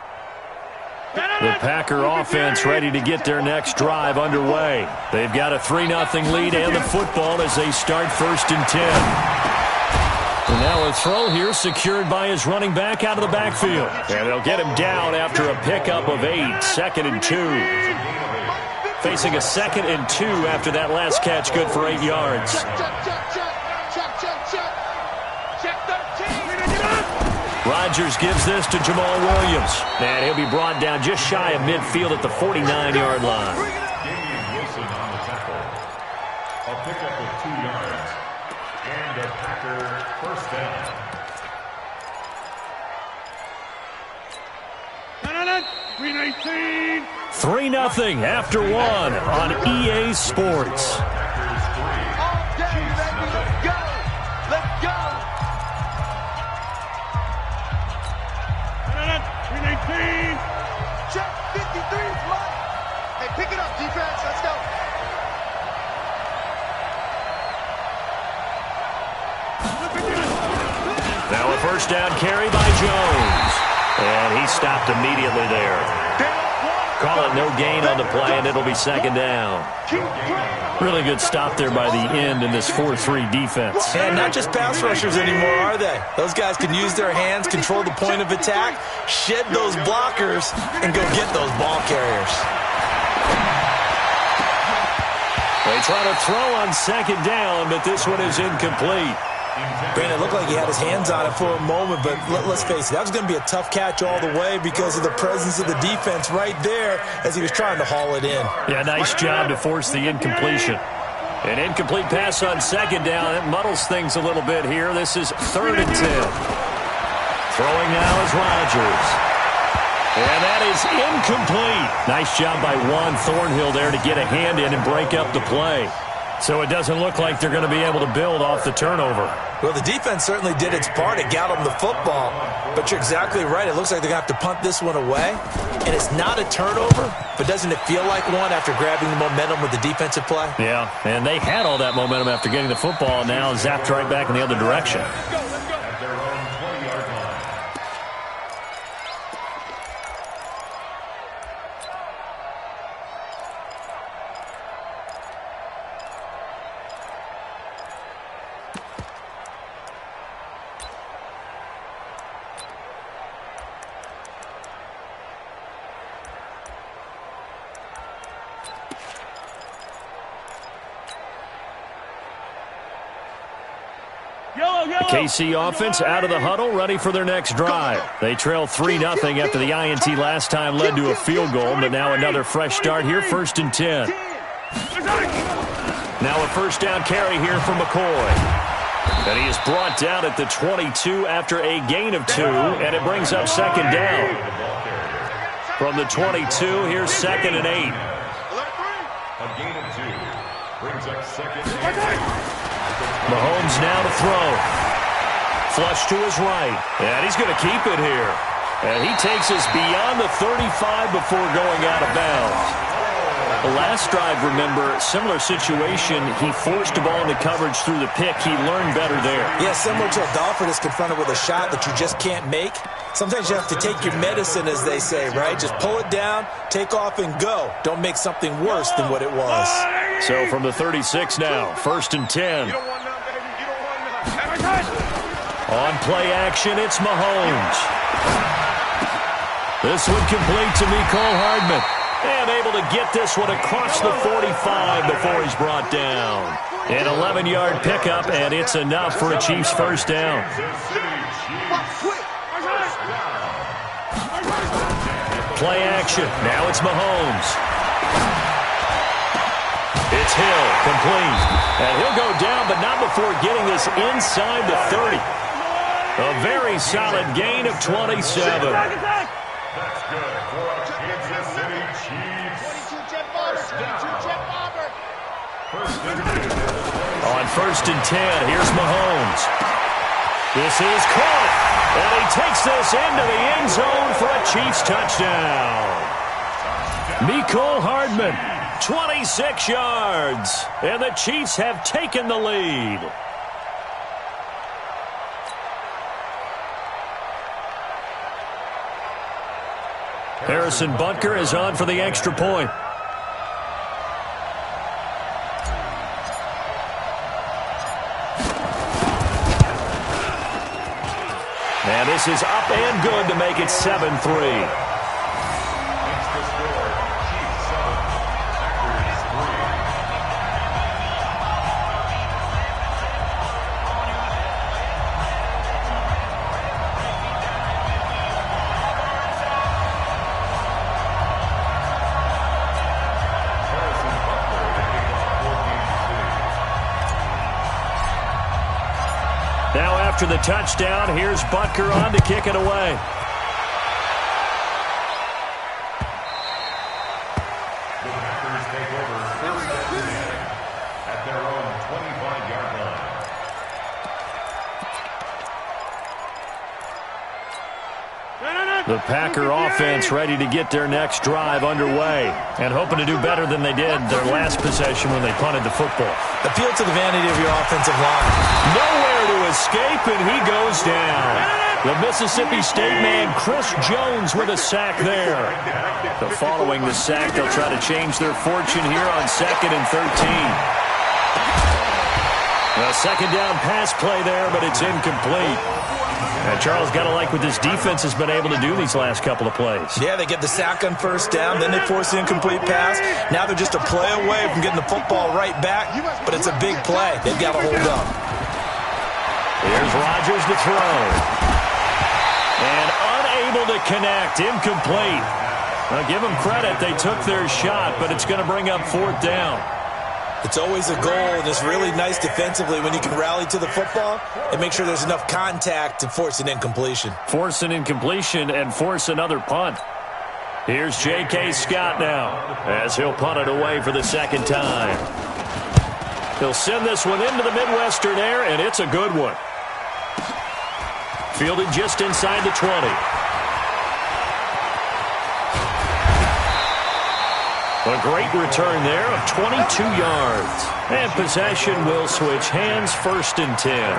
Speaker 1: The Packer offense ready to get their next drive underway. They've got a 3-0 lead and the football as they start 1st and 10. And now a throw here secured by his running back out of the backfield. And they'll get him down after a pickup of 8, 2nd and 2. Facing a 2nd and 2 after that last catch, good for 8 yards. Rodgers gives this to Jamal Williams. And he'll be brought down just shy of midfield at the 49-yard line.
Speaker 4: Wilson on the tackle. A pickup of 2 yards. And a Packer 1st down.
Speaker 1: 3-0 after 1 on EA Sports.
Speaker 3: Check 53, what? Hey, pick it up, defense. Let's go.
Speaker 1: Now a 1st down carry by Jones. And he stopped immediately there. Call it no gain on the play, and it'll be 2nd down. Really good stop there by the end in this 4-3 defense.
Speaker 2: And not just pass rushers anymore, are they? Those guys can use their hands, control the point of attack, shed those blockers, and go get those ball carriers.
Speaker 1: They try to throw on 2nd down, but this one is incomplete.
Speaker 2: Brandon, it looked like he had his hands on it for a moment, but let's face it, that was going to be a tough catch all the way because of the presence of the defense right there as he was trying to haul it in.
Speaker 1: Yeah, nice job to force the incompletion. An incomplete pass on 2nd down. It muddles things a little bit here. This is 3rd and 10. Throwing now is Rodgers. And that is incomplete. Nice job by Juan Thornhill there to get a hand in and break up the play. So it doesn't look like they're going to be able to build off the turnover.
Speaker 2: Well, the defense certainly did its part. It got them the football. But you're exactly right. It looks like they're going to have to punt this one away. And it's not a turnover, but doesn't it feel like one after grabbing the momentum with the defensive play?
Speaker 1: Yeah, and they had all that momentum after getting the football, now zapped right back in the other direction.
Speaker 4: At their own 20-yard line.
Speaker 1: The KC offense out of the huddle, ready for their next drive. They trail 3-0 after the INT last time led to a field goal, but now another fresh start here, 1st and 10. Now a 1st down carry here from McCoy. And he is brought down at the 22 after a gain of 2, and it brings up 2nd down. From the 22, here's 2nd and 8.
Speaker 4: A gain of 2 brings up 2nd and 8.
Speaker 1: Mahomes now to throw. Flush to his right. And he's going to keep it here. And he takes us beyond the 35 before going out of bounds. The last drive, remember, similar situation. He forced the ball into coverage through the pick. He learned better there.
Speaker 2: Yeah, similar to a golfer that's confronted with a shot that you just can't make. Sometimes you have to take your medicine, as they say, right? Just pull it down, take off, and go. Don't make something worse than what it was.
Speaker 1: So from the 36 now, 1st and 10. On play action, it's Mahomes. This one complete to Mecole Hardman. And able to get this one across the 45 before he's brought down. An 11-yard pickup, and it's enough for a Chiefs 1st down. Play action. Now it's Mahomes. It's It's Hill, complete. And he'll go down, but not before getting this inside the 30. A very solid gain of 27.
Speaker 4: That's good for our Kansas City Chiefs.
Speaker 3: 22 jet bomber. 22 jet bomber.
Speaker 1: On 1st and 10, here's Mahomes. This is caught, and he takes this into the end zone for a Chiefs touchdown. Mecole Hardman, 26 yards, and the Chiefs have taken the lead. Harrison Butker is on for the extra point. And this is up and good to make it 7-3. Now after the touchdown, here's Butker on to kick it away.
Speaker 4: The Packers take over 1st and 10 at their own 25-yard line.
Speaker 1: The Packer offense ready to get their next drive underway and hoping to do better than they did their last possession when they punted the football.
Speaker 2: Appeal to the vanity of your offensive line.
Speaker 1: Nowhere to escape, and he goes down. The Mississippi State man, Chris Jones, with a sack there. But following the sack, they'll try to change their fortune here on 2nd and 13. A second down pass play there, but it's incomplete. And Charles, got to like what this defense has been able to do these last couple of plays.
Speaker 2: Yeah, they get the sack on 1st down, then they force the incomplete pass. Now they're just a play away from getting the football right back, but it's a big play. They've got to hold up.
Speaker 1: Here's Rodgers to throw. And unable to connect, incomplete. Now, give them credit, they took their shot, but it's going to bring up 4th down.
Speaker 2: It's always a goal, and it's really nice defensively when you can rally to the football and make sure there's enough contact to force an incompletion.
Speaker 1: Force an incompletion and force another punt. Here's J.K. Scott now as he'll punt it away for the second time. He'll send this one into the Midwestern air, and it's a good one. Fielded just inside the 20. A great return there of 22 yards. And possession will switch hands, 1st and 10.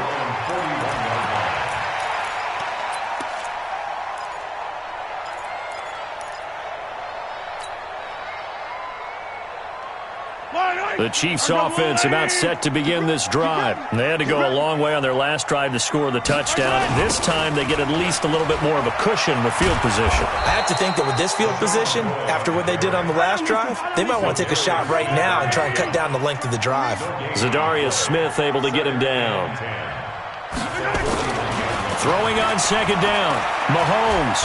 Speaker 1: The Chiefs offense about set to begin this drive. They had to go a long way on their last drive to score the touchdown. This time they get at least a little bit more of a cushion with field position.
Speaker 2: I have to think that with this field position, after what they did on the last drive, they might want to take a shot right now and try and cut down the length of the drive.
Speaker 1: Zadarius Smith able to get him down. Throwing on 2nd down. Mahomes.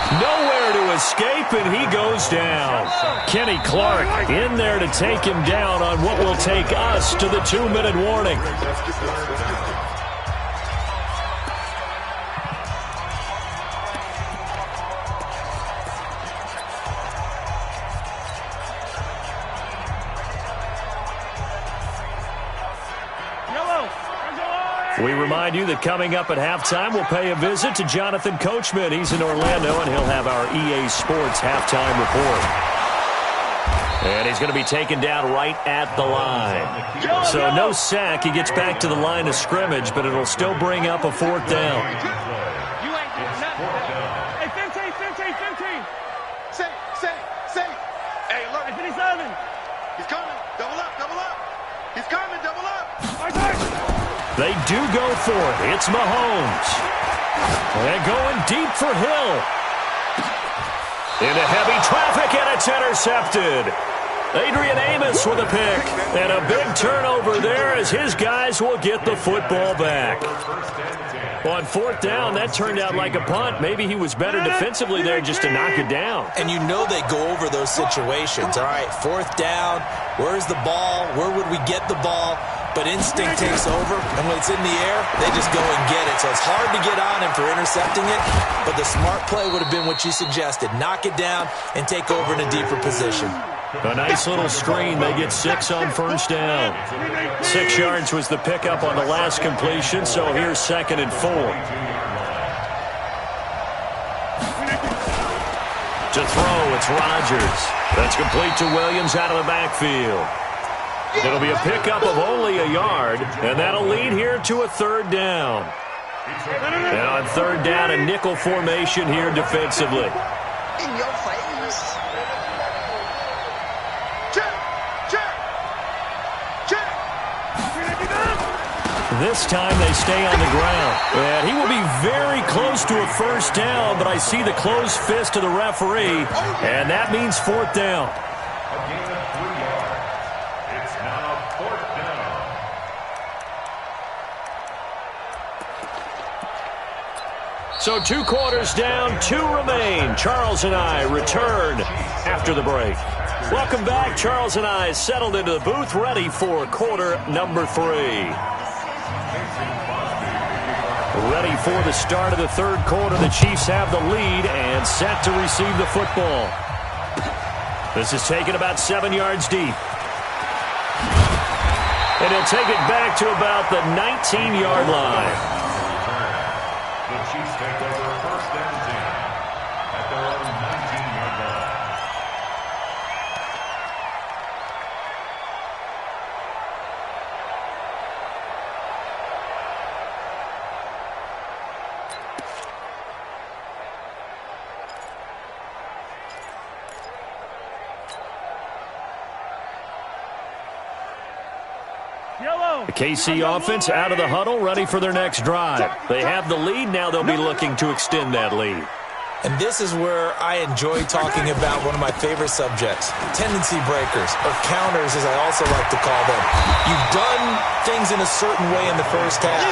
Speaker 1: Nowhere to escape, and he goes down. Kenny Clark in there to take him down on what will take us to the 2-minute warning. We remind you that coming up at halftime, we'll pay a visit to Jonathan Coachman. He's in Orlando, and he'll have our EA Sports halftime report. And he's going to be taken down right at the line. So no sack. He gets back to the line of scrimmage, but it'll still bring up a 4th down.
Speaker 3: You ain't doing nothing. Hey, 15. Say. Hey, look. 57. He's coming. Double up. He's coming. Double up.
Speaker 1: They do go for it. It's Mahomes. They're going deep for Hill. Into heavy traffic, and it's intercepted. Adrian Amos with a pick. And a big turnover there as his guys will get the football back. On fourth down, that turned out like a punt. Maybe he was better defensively there just to knock it down.
Speaker 2: And you know they go over those situations. All right, fourth down, where's the ball? Where would we get the ball? But instinct takes over, and when it's in the air, they just go and get it. So it's hard to get on him for intercepting it, but the smart play would have been what you suggested. Knock it down and take over in a deeper position.
Speaker 1: A nice little screen. They get 6 on first down. 6 yards was the pickup on the last completion, so here's 2nd and 4. To throw, it's Rodgers. That's complete to Williams out of the backfield. It'll be a pickup of only a yard, and that'll lead here to a 3rd down. And on 3rd down, a nickel formation here defensively.
Speaker 3: In your face.
Speaker 1: This time they stay on the ground. And he will be very close to a first down, but I see the closed fist of the referee, and that means 4th down.
Speaker 4: A gain of 3 yards. It's now 4th down.
Speaker 1: So 2 quarters down, 2 remain. Charles and I return after the break. Welcome back. Charles and I settled into the booth, ready for quarter number 3. Ready for the start of the 3rd quarter. The Chiefs have the lead and set to receive the football. This is taken about 7 yards deep. And he'll take it back to about the 19-yard line.
Speaker 4: The Chiefs take over 1st and 10 at their own 19-yard line.
Speaker 1: The KC offense out of the huddle, ready for their next drive. They have the lead. Now they'll be looking to extend that lead.
Speaker 2: And this is where I enjoy talking about one of my favorite subjects, tendency breakers, or counters as I also like to call them. You've done things in a certain way in the first half,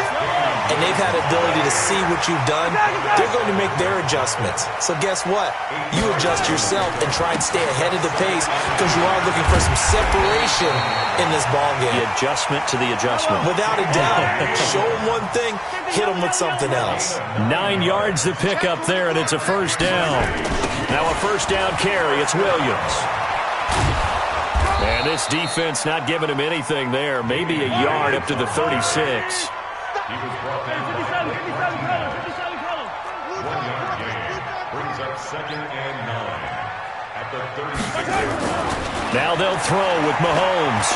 Speaker 2: and they've had ability to see what you've done. They're going to make their adjustments. So guess what? You adjust yourself and try and stay ahead of the pace because you are looking for some separation in this ballgame.
Speaker 1: The adjustment to the adjustment.
Speaker 2: Without a doubt. Show them one thing, hit them with something else.
Speaker 1: 9 yards to pick up there, and it's a first down. Now a first down carry. It's Williams. And this defense not giving him anything there. Maybe a yard up to the 36.
Speaker 4: He was brought down by 1-yard gain. Brings up 2nd and 9 at the 36.
Speaker 1: Now they'll throw with Mahomes.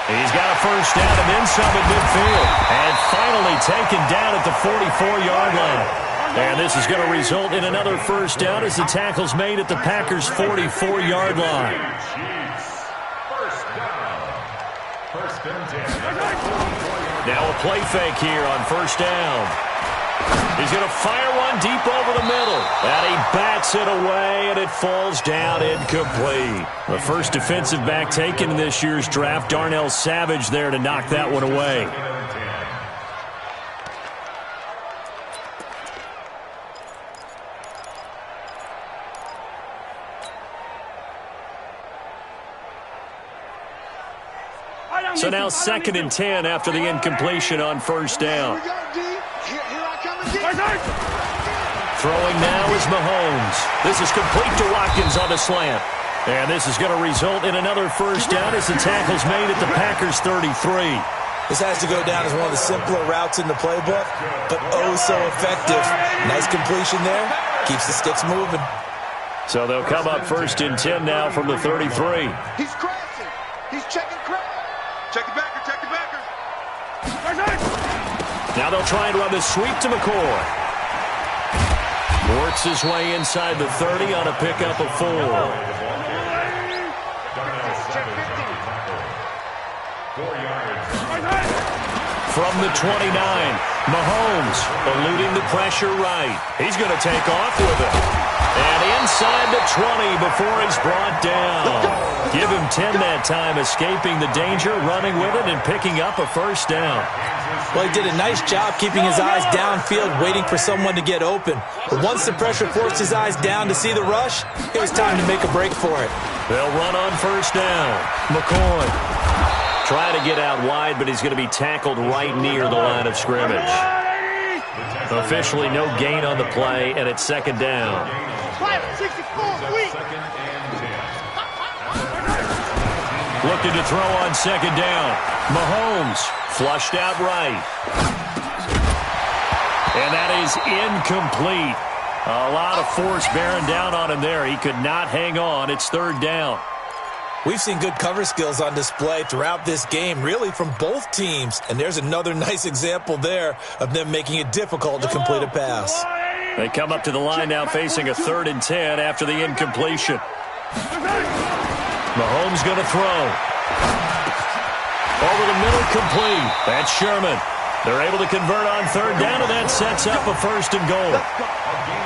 Speaker 1: He's got a first down and then some at midfield. And finally taken down at the 44-yard line. And this is going to result in another first down as the tackle's made at the Packers' 44-yard line.
Speaker 4: First down. 1st and 10.
Speaker 1: Now a play fake here on first down. He's going to fire one deep over the middle. And he bats it away, and it falls down incomplete. The first defensive back taken in this year's draft, Darnell Savage there to knock that one away. So now 2nd and 10 after the incompletion on first down. Throwing now is Mahomes. This is complete to Watkins on the slant. And this is going to result in another first down as the tackle's made at the Packers' 33.
Speaker 2: This has to go down as one of the simpler routes in the playbook, but oh so effective. Nice completion there. Keeps the sticks moving.
Speaker 1: So they'll come up 1st and 10 now from the 33.
Speaker 3: He's crashing. He's checking crash. Check the backer, check the backer.
Speaker 1: Now they'll try and run the sweep to McCoy. Works his way inside the 30 on a pickup of 4. From the 29, Mahomes eluding the pressure right. He's going to take off with it. And inside the 20 before he's brought down. Give him 10 that time, escaping the danger, running with it, and picking up a first down.
Speaker 2: Well, he did a nice job keeping his eyes downfield, waiting for someone to get open. But once the pressure forced his eyes down to see the rush, it was time to make a break for it.
Speaker 1: They'll run on first down. McCoy trying to get out wide, but he's going to be tackled right near the line of scrimmage. Officially no gain on the play, and it's second down. Looking to throw on second down. Mahomes flushed out right. And that is incomplete. A lot of force bearing down on him there. He could not hang on. It's third down.
Speaker 2: We've seen good cover skills on display throughout this game, really from both teams. And there's another nice example there of them making it difficult to complete a pass.
Speaker 1: They come up to the line now facing a 3rd and 10 after the incompletion. Mahomes going to throw. Over the middle, complete. That's Sherman. They're able to convert on third down, and that sets up a 1st and goal.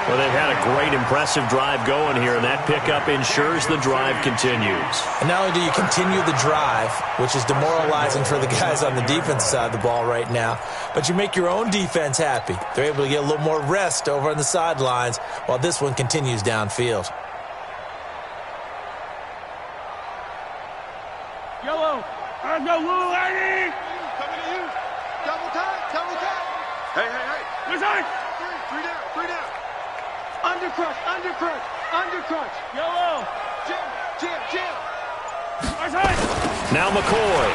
Speaker 1: Well, they've had a great, impressive drive going here, and that pickup ensures the drive continues.
Speaker 2: And not only do you continue the drive, which is demoralizing for the guys on the defense side of the ball right now, but you make your own defense happy. They're able to get a little more rest over on the sidelines while this one continues downfield.
Speaker 3: Yellow. I go, Lou, Eddie. Coming to you. Double time. Hey. Listen. Three down. Undercrush. Yellow. Jam.
Speaker 1: Now McCoy.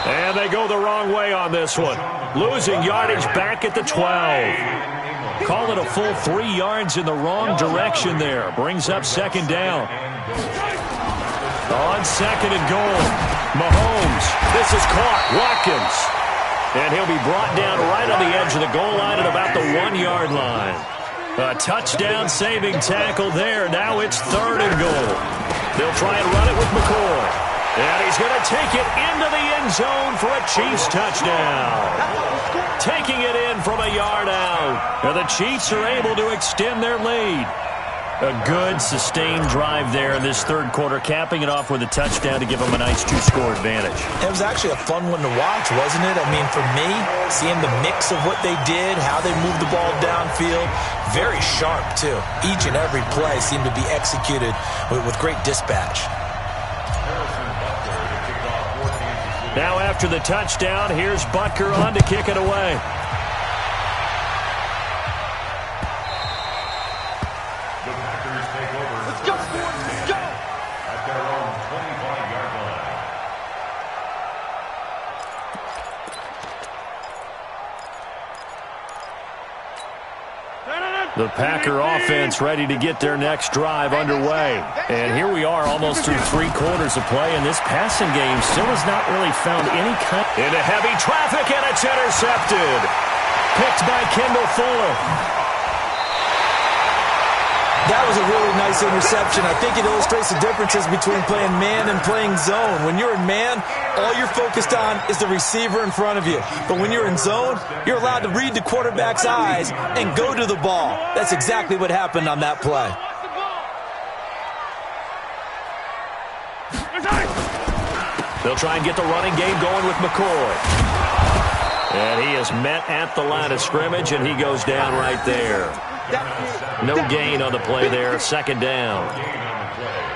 Speaker 1: And they go the wrong way on this one. Losing yardage back at the 12. Call it a full 3 yards in the wrong direction there. Brings up second down. On second and goal, Mahomes. This is caught. Watkins. And he'll be brought down right on the edge of the goal line at about the 1-yard line. A touchdown-saving tackle there. Now it's 3rd and goal. They'll try and run it with McCoy. And he's going to take it into the end zone for a Chiefs touchdown. Taking it in from a yard out. And the Chiefs are able to extend their lead. A good, sustained drive there in this third quarter, capping it off with a touchdown to give them a nice 2-score advantage.
Speaker 2: It was actually a fun one to watch, wasn't it? I mean, for me, seeing the mix of what they did, how they moved the ball downfield, very sharp, too. Each and every play seemed to be executed with great dispatch.
Speaker 1: Now after the touchdown, here's Butker on to kick it away. The Packer offense ready to get their next drive underway. And here we are almost through 3 quarters of play, and this passing game still has not really found any kind. Into heavy traffic, and it's intercepted. Picked by Kendall Fuller.
Speaker 2: That was a really nice interception. I think it illustrates the differences between playing man and playing zone. When you're in man, all you're focused on is the receiver in front of you. But when you're in zone, you're allowed to read the quarterback's eyes and go to the ball. That's exactly what happened on that play.
Speaker 1: They'll try and get the running game going with McCoy. And he is met at the line of scrimmage, and he goes down right there. No gain on the play there, second down.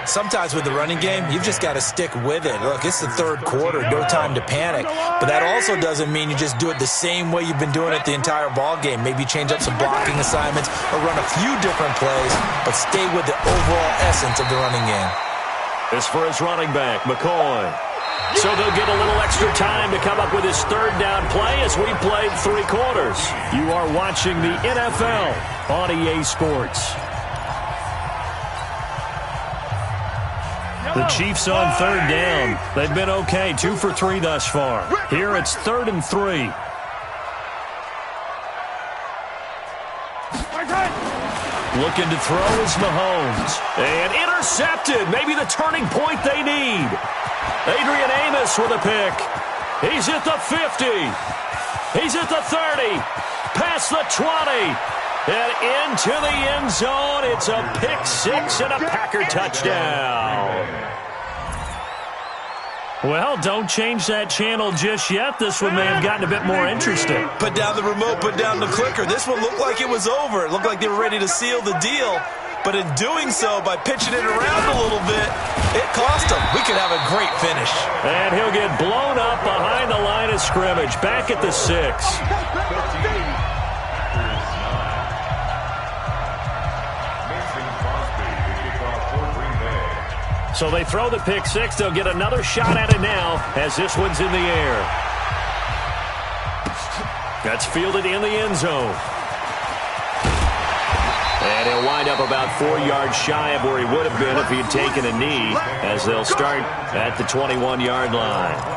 Speaker 2: Sometimes with the running game, you've just got to stick with it. Look, it's the third quarter, no time to panic. But that also doesn't mean you just do it the same way you've been doing it the entire ball game. Maybe change up some blocking assignments or run a few different plays, but stay with the overall essence of the running game.
Speaker 1: This for his running back, McCoy. So they'll get a little extra time to come up with his third down play as we played 3 quarters. You are watching the NFL on EA Sports. The Chiefs on third down. They've been okay, 2 for 3 thus far. Here it's 3rd and 3. Looking to throw is Mahomes. And intercepted. Maybe the turning point they need. Adrian Amos with a pick. He's at the 50. He's at the 30. Past the 20. And into the end zone. It's a pick six and a Packer touchdown. Well, don't change that channel just yet. This one may have gotten a bit more interesting.
Speaker 2: Put down the remote, put down the clicker. This one looked like it was over. It looked like they were ready to seal the deal. But in doing so, by pitching it around a little bit, it cost them. We could have a great finish.
Speaker 1: And he'll get blown up behind the line of scrimmage. Back at the 6. So they throw the pick six. They'll get another shot at it now as this one's in the air. That's fielded in the end zone. And he'll wind up about 4 yards shy of where he would have been if he'd taken a knee, as they'll start at the 21-yard line.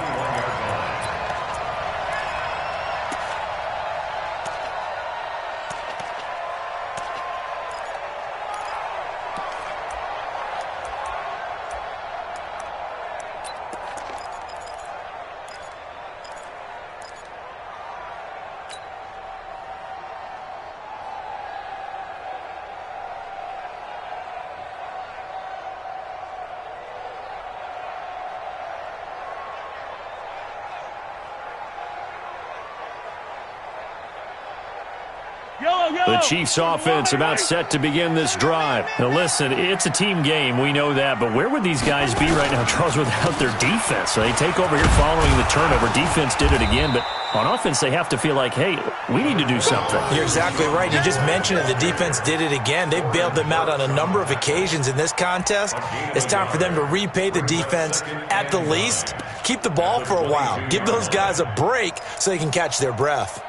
Speaker 1: The Chiefs offense about set to begin this drive. Now listen, it's a team game, we know that, but where would these guys be right now, Charles, without their defense? So they take over here following the turnover. Defense did it again, but on offense they have to feel like, hey, we need to do something.
Speaker 2: You're exactly right. You just mentioned it. The defense did it again. They bailed them out on a number of occasions in this contest. It's time for them to repay the defense at the least. Keep the ball for a while. Give those guys a break so they can catch their breath.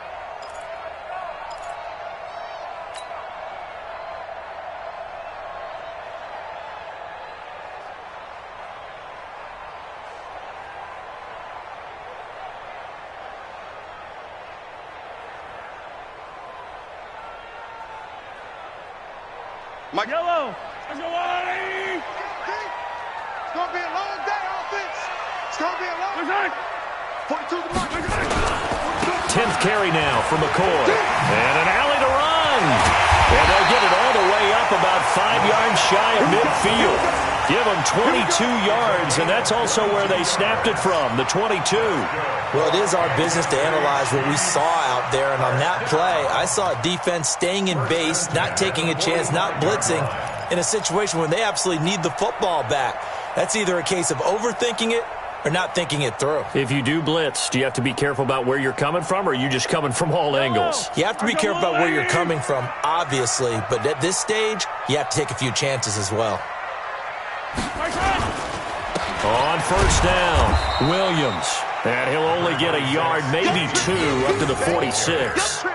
Speaker 3: Mike. Yellow. It's going to be a long day, offense. It's going to be a long day. 42 to mark.
Speaker 1: 10th carry now for McCoy. And an alley to run. And they'll get it all the way up about 5 yards shy of midfield. Give them 22 yards, and that's also where they snapped it from, the 22.
Speaker 2: Well, it is our business to analyze what we saw out there, and on that play, I saw a defense staying in base, not taking a chance, not blitzing, in a situation where they absolutely need the football back. That's either a case of overthinking it or not thinking it through.
Speaker 1: If you do blitz, do you have to be careful about where you're coming from, or are you just coming from all angles?
Speaker 2: You have to be careful about where you're coming from, obviously, but at this stage, you have to take a few chances as well.
Speaker 1: On first down, Williams. And he'll only get a yard, maybe 2, up to the 46.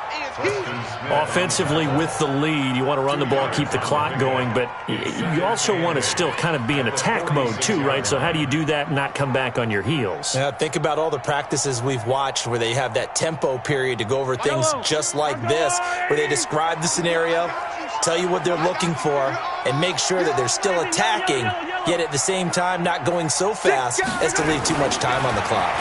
Speaker 1: Offensively with the lead, you want to run the ball, keep the clock going, but you also want to still kind of be in attack mode too, right? So how do you do that and not come back on your heels?
Speaker 2: Yeah, think about all the practices we've watched where they have that tempo period to go over things just like this, where they describe the scenario, tell you what they're looking for, and make sure that they're still attacking, yet at the same time not going so fast as to leave too much time on the clock.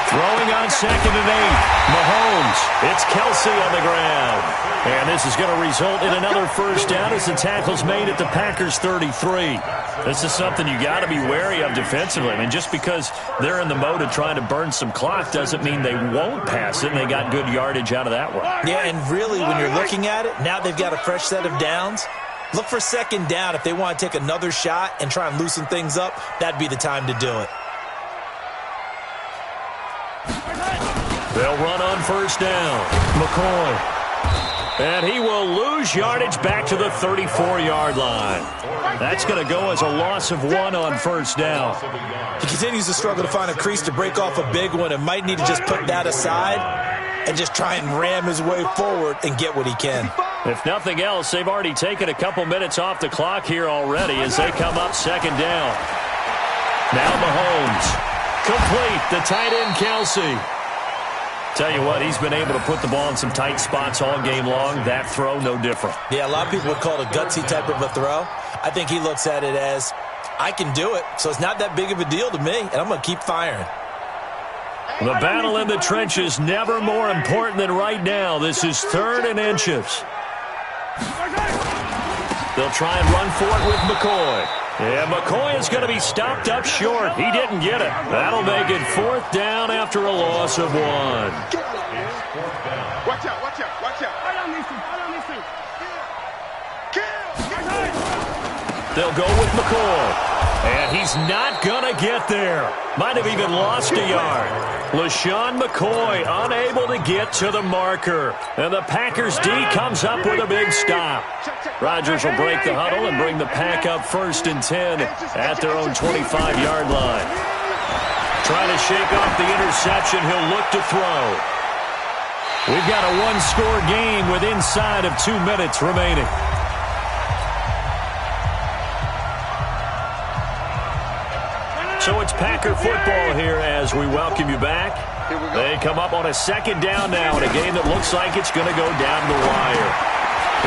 Speaker 1: Throwing on 2nd and 8. Mahomes. It's Kelsey on the ground. And this is going to result in another first down as the tackle's made at the Packers' 33. This is something you got to be wary of defensively. I mean, just because they're in the mode of trying to burn some clock doesn't mean they won't pass it, and they got good yardage out of that one.
Speaker 2: Yeah, and really, when you're looking at it, now they've got a fresh set of downs. Look for 2nd down. If they want to take another shot and try and loosen things up, that'd be the time to do it.
Speaker 1: They'll run on first down. McCoy. And he will lose yardage back to the 34-yard line. That's going to go as a loss of 1 on first down.
Speaker 2: He continues to struggle to find a crease to break off a big one and might need to just put that aside and just try and ram his way forward and get what he can.
Speaker 1: If nothing else, they've already taken a couple minutes off the clock here already as they come up 2nd down. Now Mahomes. Complete, the tight end Kelsey. Tell you what, he's been able to put the ball in some tight spots all game long. That throw, no different.
Speaker 2: Yeah, a lot of people would call it a gutsy type of a throw. I think he looks at it as, I can do it, so it's not that big of a deal to me, and I'm going to keep firing.
Speaker 1: The battle in the trenches never more important than right now. This is 3rd and inches. They'll try and run for it with McCoy. And McCoy is going to be stopped up short. He didn't get it. That'll make it 4th down after a loss of 1.
Speaker 3: Watch out, watch out, watch out.
Speaker 1: They'll go with McCoy. And he's not going to get there. Might have even lost a yard. LaShawn McCoy unable to get to the marker. And the Packers D comes up with a big stop. Rodgers will break the huddle and bring the Pack up 1st and 10 at their own 25-yard line. Trying to shake off the interception, he'll look to throw. We've got a 1-score game with inside of 2 minutes remaining. So it's Packer football here as we welcome you back. They come up on a 2nd down now in a game that looks like it's going to go down the wire.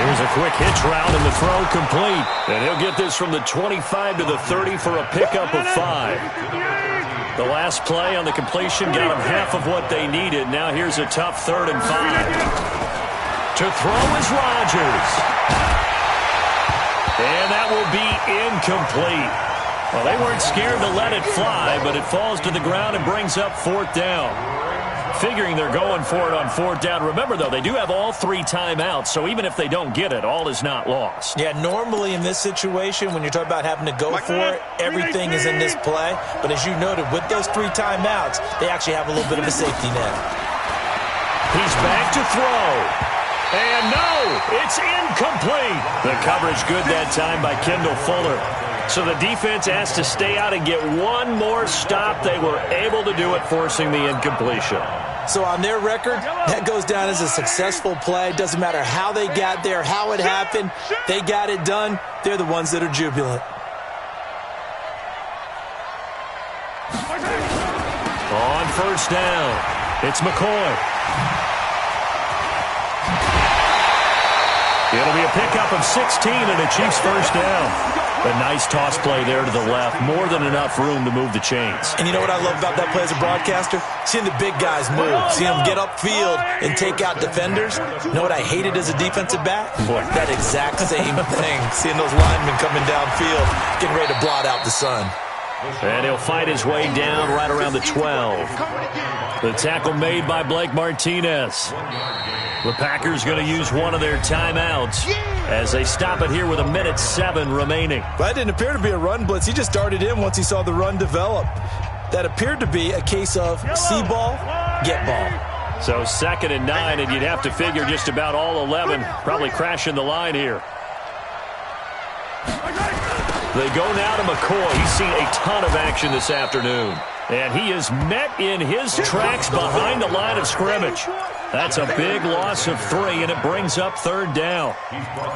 Speaker 1: Here's a quick hitch route and the throw complete. And he'll get this from the 25 to the 30 for a pickup of 5. The last play on the completion got them half of what they needed. Now here's a tough 3rd and 5. To throw is Rodgers. And that will be incomplete. Well, they weren't scared to let it fly, but it falls to the ground and brings up 4th down. Figuring they're going for it on 4th down. Remember, though, they do have all 3 timeouts, so even if they don't get it, all is not lost.
Speaker 2: Yeah, normally in this situation, when you're talking about having to go for it, everything is in this play. But as you noted, with those 3 timeouts, they actually have a little bit of a safety net.
Speaker 1: He's back to throw. And no, it's incomplete. The coverage good that time by Kendall Fuller. So the defense has to stay out and get one more stop. They were able to do it, forcing the incompletion.
Speaker 2: So on their record, that goes down as a successful play. Doesn't matter how they got there, how it happened. They got it done. They're the ones that are jubilant.
Speaker 1: On 1st down, it's McCoy. It'll be a pickup of 16 and a Chiefs 1st down. A nice toss play there to the left. More than enough room to move the chains.
Speaker 2: And you know what I love about that play as a broadcaster? Seeing the big guys move. Seeing them get upfield and take out defenders. You know what I hated as a defensive back? That exact same thing. Seeing those linemen coming downfield, getting ready to blot out the sun.
Speaker 1: And he'll fight his way down right around the 12. The tackle made by Blake Martinez. The Packers going to use one of their timeouts as they stop it here with 1:07 remaining.
Speaker 2: That didn't appear to be a run blitz. He just darted in once he saw the run develop. That appeared to be a case of see ball, get ball.
Speaker 1: So 2nd and 9, and you'd have to figure just about all 11 probably crashing the line here. They go now to McCoy. He's seen a ton of action this afternoon. And he is met in his tracks behind the line of scrimmage. That's a big loss of 3, and it brings up 3rd down.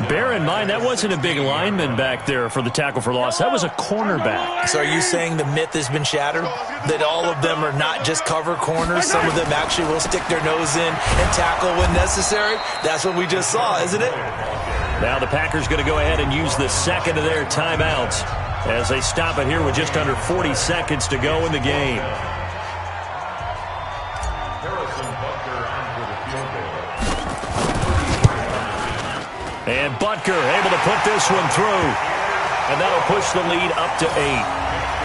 Speaker 1: Bear in mind, that wasn't a big lineman back there for the tackle for loss. That was a cornerback.
Speaker 2: So are you saying the myth has been shattered? That all of them are not just cover corners? Some of them actually will stick their nose in and tackle when necessary? That's what we just saw, isn't it?
Speaker 1: Now the Packers going to go ahead and use the 2nd of their timeouts as they stop it here with just under 40 seconds to go in the game. And Butker able to put this one through. And that'll push the lead up to 8.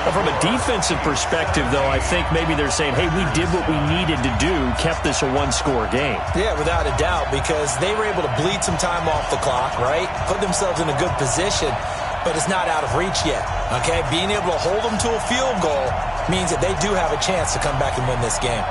Speaker 1: Now, from a defensive perspective, though, I think maybe they're saying, hey, we did what we needed to do, kept this a 1-score game.
Speaker 2: Yeah, without a doubt, because they were able to bleed some time off the clock, right? Put themselves in a good position, but it's not out of reach yet, okay? Being able to hold them to a field goal means that they do have a chance to come back and win this game.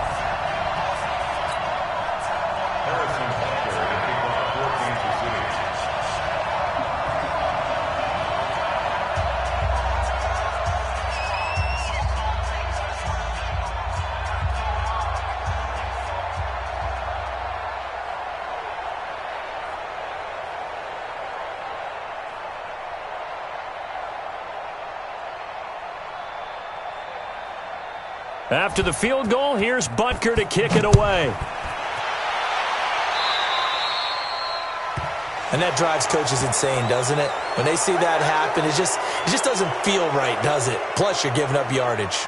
Speaker 1: After the field goal, here's Butker to kick it away.
Speaker 2: And that drives coaches insane, doesn't it? When they see that happen, it just doesn't feel right, does it? Plus, you're giving up yardage.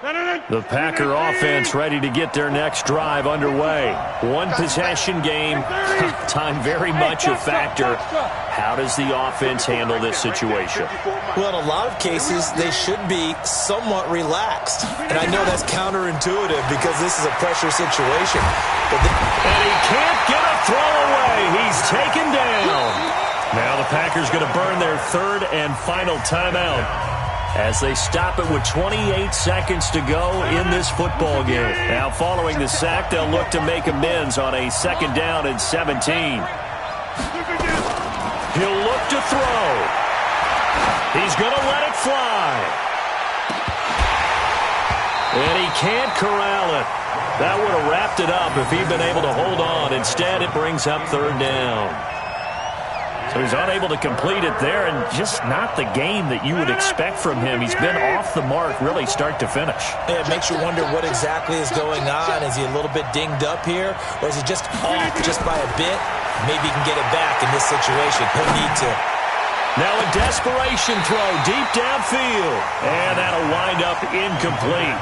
Speaker 1: The Packer offense ready to get their next drive underway. One possession game, time very much a factor. How does the offense handle this situation?
Speaker 2: Well, in a lot of cases, they should be somewhat relaxed. And I know that's counterintuitive because this is a pressure situation.
Speaker 1: And he can't get a throw away. He's taken down. Now the Packers going to burn their third and final timeout as they stop it with 28 seconds to go in this football game. Now following the sack, they'll look to make amends on a 2nd down and 17. He'll look to throw. He's going to let it fly. And he can't corral it. That would have wrapped it up if he'd been able to hold on. Instead, it brings up 3rd down. So he's unable to complete it there, and just not the game that you would expect from him. He's been off the mark really start to finish.
Speaker 2: It makes you wonder what exactly is going on. Is he a little bit dinged up here, or is he just off just by a bit? Maybe he can get it back in this situation. He'll need to.
Speaker 1: Now a desperation throw deep downfield, and that'll wind up incomplete.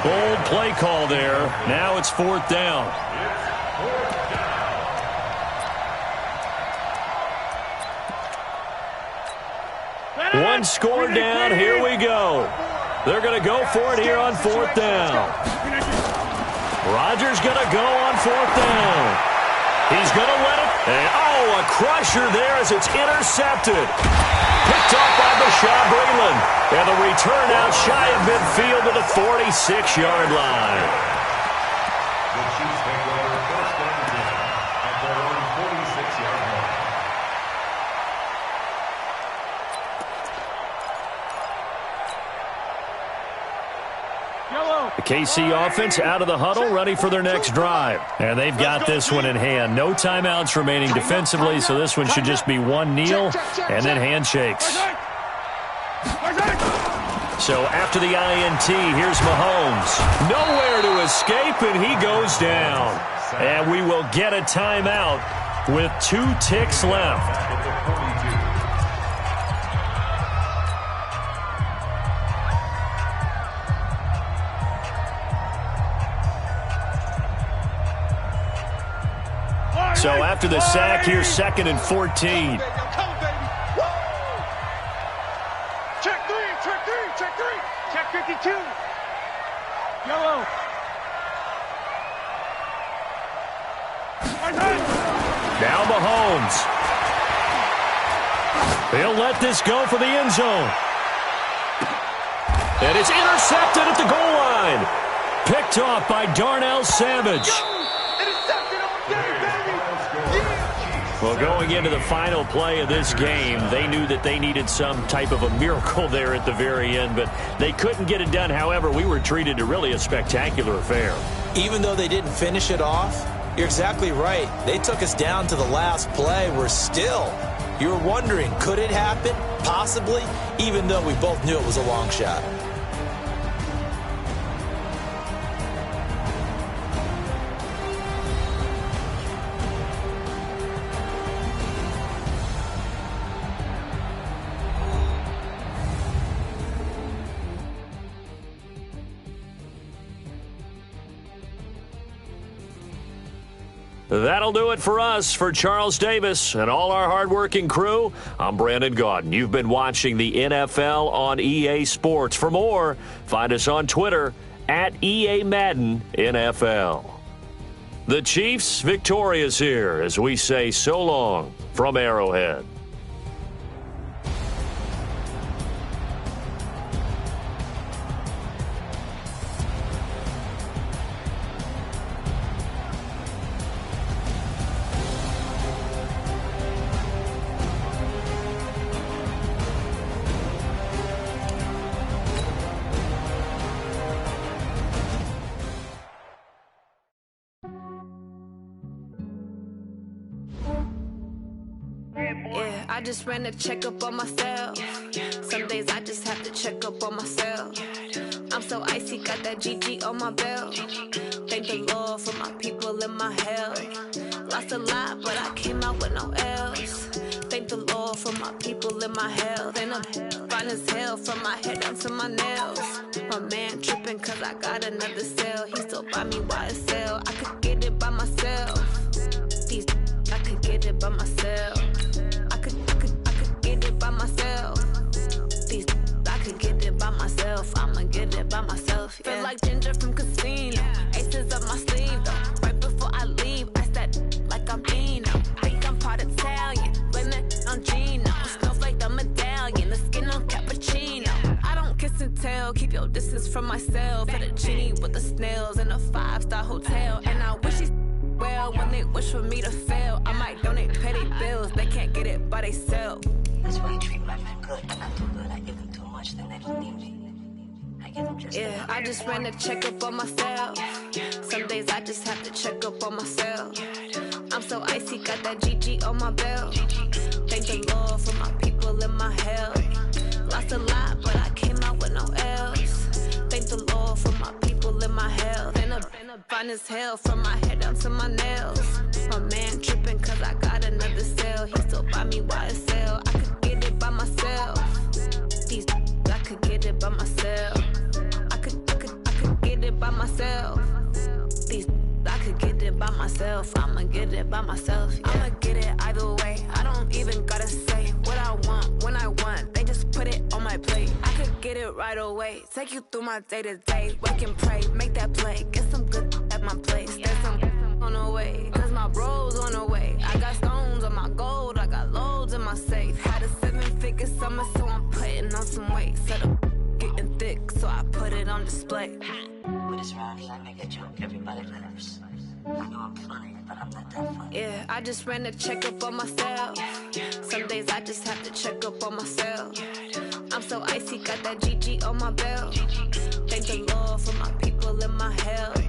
Speaker 1: Bold play call there. Now it's 4th down. One score down. Here we go. They're going to go for it here on 4th down. Rodgers going to go on 4th down. He's going to let it. Oh, a crusher there as it's intercepted. Picked off by Bashaud Breeland. And the return out shy of midfield to the 46-yard line.
Speaker 4: The Chiefs take over 1st and 10 at their own 46-yard line.
Speaker 1: The KC offense out of the huddle, ready for their next drive. And they've got this one in hand. No timeouts remaining defensively, so this one should just be one kneel and then handshakes. So after the INT, here's Mahomes. Nowhere to escape, and he goes down. And we will get a timeout with 2 ticks left. So after the sack, here's 2nd and 14.
Speaker 3: Check 3, check 3, check 3. Check 52. Yellow.
Speaker 1: Now Mahomes. He'll let this go for the end zone. And it's intercepted at the goal line. Picked off by Darnell Savage. Well, going into the final play of this game, they knew that they needed some type of a miracle there at the very end, but they couldn't get it done. However, we were treated to really a spectacular affair.
Speaker 2: Even though they didn't finish it off, you're exactly right. They took us down to the last play. We're still, you're wondering, could it happen? Possibly, even though we both knew it was a long shot.
Speaker 1: That'll do it for us. For Charles Davis and all our hardworking crew, I'm Brandon Gaudin. You've been watching the NFL on EA Sports. For more, find us on Twitter at EA Madden NFL. The Chiefs victorious here as we say so long from Arrowhead.
Speaker 6: Yeah, I just ran a checkup on myself. Some days I just have to check up on myself. I'm so icy, got that GG on my belt. Thank the Lord for my people and my health. Lost a lot, but I came out with no else. Thank the Lord for my people in my health. And I'm fine as hell from my head down to my nails. My man tripping cause I got another cell. He still buy me YSL. I could get it by myself. These I could get it by myself. I could get it by myself. These I could get it by myself. I'ma get it by myself. Yeah. Feel like Ginger from Casino. Aces up my sleeve though. Right before I leave, I said like I'm Dino. Think I'm part Italian. Blame it on Gino. Snowflake the medallion. The skin on cappuccino. I don't kiss and tell. Keep your distance from myself. At a genie with the snails in a 5-star hotel. And I wish he's well when they wish for me to fail. I might donate petty bills. They can't get it by themselves.
Speaker 7: That's why you treat my men good, but not too good. I give them too much, then they don't need me. I give them just enough.
Speaker 6: I just ran a check up on myself. Some days I just have to check up on myself. I'm so icy, got that GG on my belt. Thank the Lord for my people in my health. Lost a lot, but I came out with no L's. Thank the Lord for my people in my health. And I'm fine as hell from my head down to my nails. My man tripping cause I got another cell. He still buy me YSL. I could get it by myself. These I could get it by myself. I could get it by myself. These I could get it by myself. I'ma get it by myself. Yeah. I'ma get it either way. I don't even gotta say what I want when I want. They just put it on my plate. I could get it right away. Take you through my day to day. Wake and pray, make that play. Get some good at my place. There's some on the way. Cause my bro's on the way. I got stones on my gold. I got loads in my safe. Had a 7-figure summer, so I'm putting on some weight. Set up getting thick, so I put it on display.
Speaker 7: With this round, I make a joke, everybody laughs. I know I'm funny, but I'm not that funny.
Speaker 6: Yeah, I just ran a check up on myself. Some days I just have to check up on myself. I'm so icy, got that GG on my belt. Thank the Lord for my people in my health.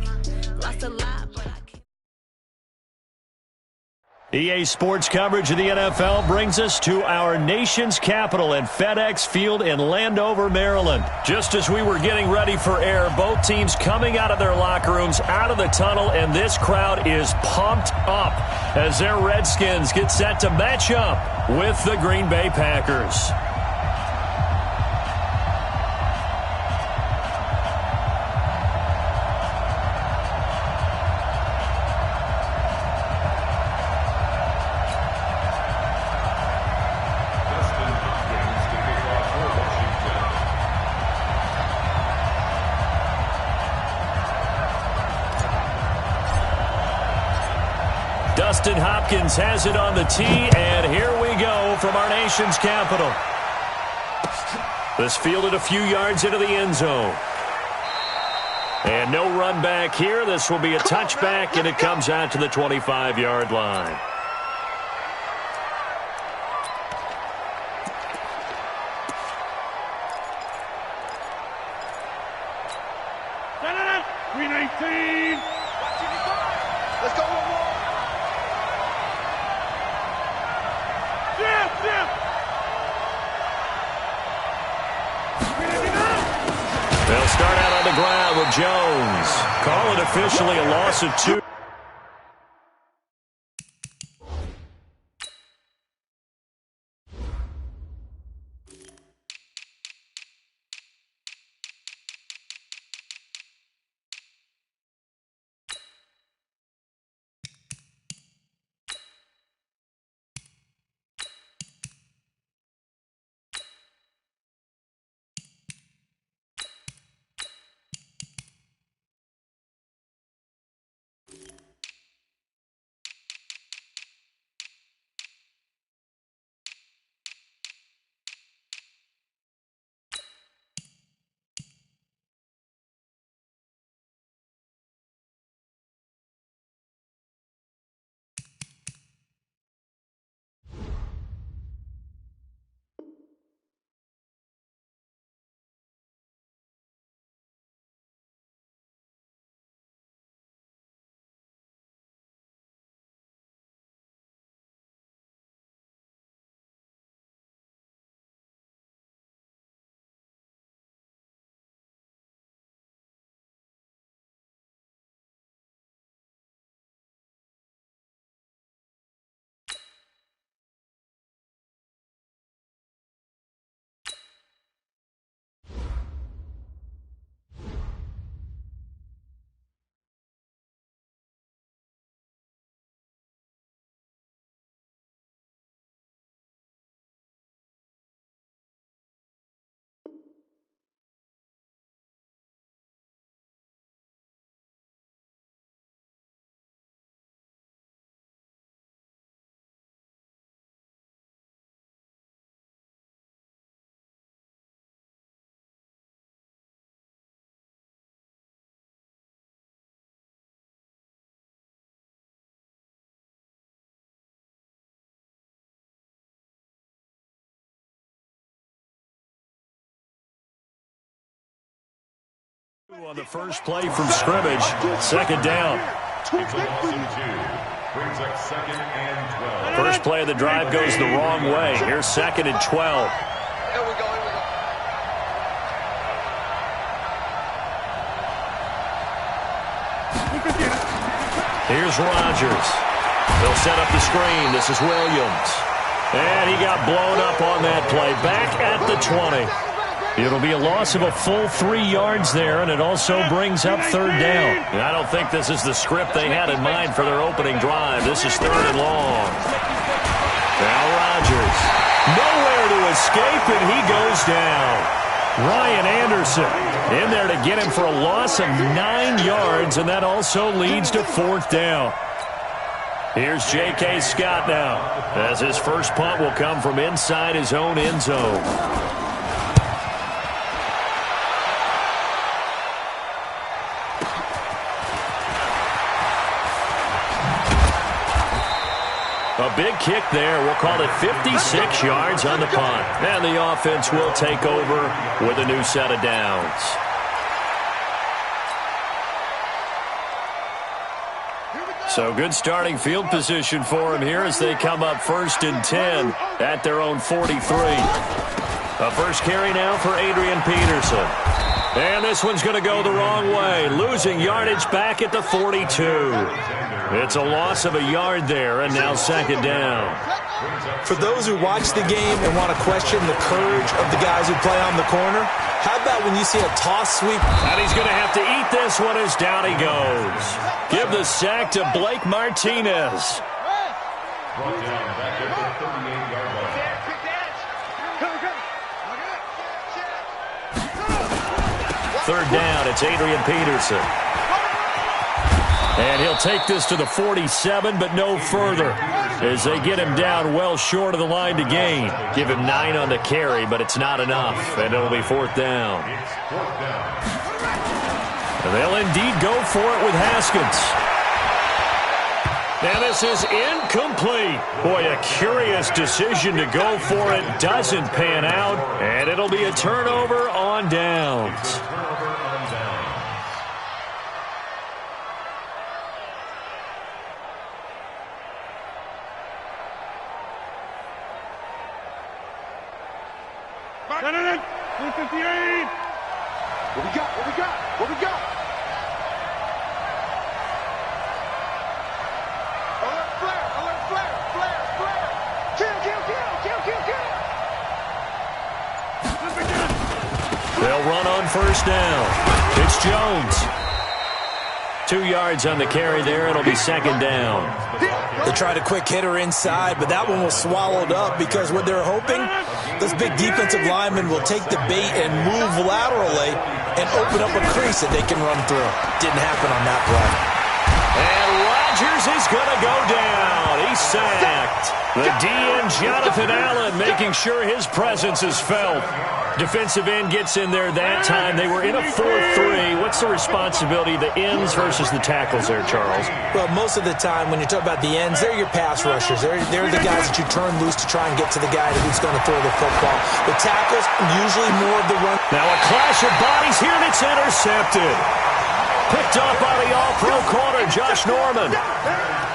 Speaker 6: Lost a lot, but I can't.
Speaker 1: EA Sports coverage of the NFL brings us to our nation's capital at FedEx Field in Landover, Maryland. Just as we were getting ready for air, both teams coming out of their locker rooms, out of the tunnel, and this crowd is pumped up as their Redskins get set to match up with the Green Bay Packers. Dustin Hopkins has it on the tee, and here we go from our nation's capital. This fielded a few yards into the end zone. And no run back here. This will be a touchback, and it comes out to the 25-yard line.
Speaker 3: Green 18. Let's go one more.
Speaker 1: They'll start out on the ground with Jones. Call it officially a loss of 2. On the first play from scrimmage, second down.
Speaker 4: It's a loss of 2. Brings up 2nd and 12.
Speaker 1: First play of the drive goes the wrong way. Here's 2nd and 12.
Speaker 3: Here we go.
Speaker 1: Here's Rodgers. They'll set up the screen. This is Williams. And he got blown up on that play. Back at the 20. It'll be a loss of a full 3 yards there, and it also brings up third down. And I don't think this is the script they had in mind for their opening drive. This is 3rd and long. Now Rodgers. Nowhere to escape, and he goes down. Ryan Anderson in there to get him for a loss of 9 yards, and that also leads to 4th down. Here's J.K. Scott now, as his first punt will come from inside his own end zone. A big kick there. We'll call it 56 yards on the punt. And the offense will take over with a new set of downs. So good starting field position for him here as they come up 1st and 10 at their own 43. A first carry now for Adrian Peterson. And this one's going to go the wrong way, losing yardage back at the 42. It's a loss of a yard there, and now 2nd down.
Speaker 2: For those who watch the game and want to question the courage of the guys who play on the corner, how about when you see a toss sweep?
Speaker 1: And he's going to have to eat this one as down he goes. Give the sack to Blake Martinez.
Speaker 4: Brought down back at the 38-yard line.
Speaker 1: Third down, it's Adrian Peterson. And he'll take this to the 47, but no further, as they get him down well short of the line to gain. Give him 9 on the carry, but it's not enough, and it'll be 4th down.
Speaker 4: It's 4th down.
Speaker 1: And they'll indeed go for it with Haskins. Now this is incomplete. Boy, a curious decision to go for it. Doesn't pan out, and it'll be a turnover on downs.
Speaker 3: What we got? What we got? What we got? Alert flare! Alert flare! Flare! Flare! Kill! Kill! Kill! Kill! Kill! Kill!
Speaker 1: They'll run on first down. It's Jones. 2 yards on the carry there. It'll be 2nd down.
Speaker 2: They tried a quick hitter inside, but that one was swallowed up because what they're hoping, those big defensive linemen will take the bait and move laterally and open up a crease that they can run through. Didn't happen on that play.
Speaker 1: And Rodgers is going to go down. He's sacked. The DN, Jonathan Allen, making sure his presence is felt. Defensive end gets in there that time. They were in a 4-3. What's the responsibility of the ends versus the tackles there, Charles?
Speaker 2: Well, most of the time when you talk about the ends, they're your pass rushers. They're the guys that you turn loose to try and get to the guy who's going to throw the football. The tackles, usually more of the run.
Speaker 1: Now a clash of bodies here, and it's intercepted. Picked up by the all-pro corner, Josh Norman.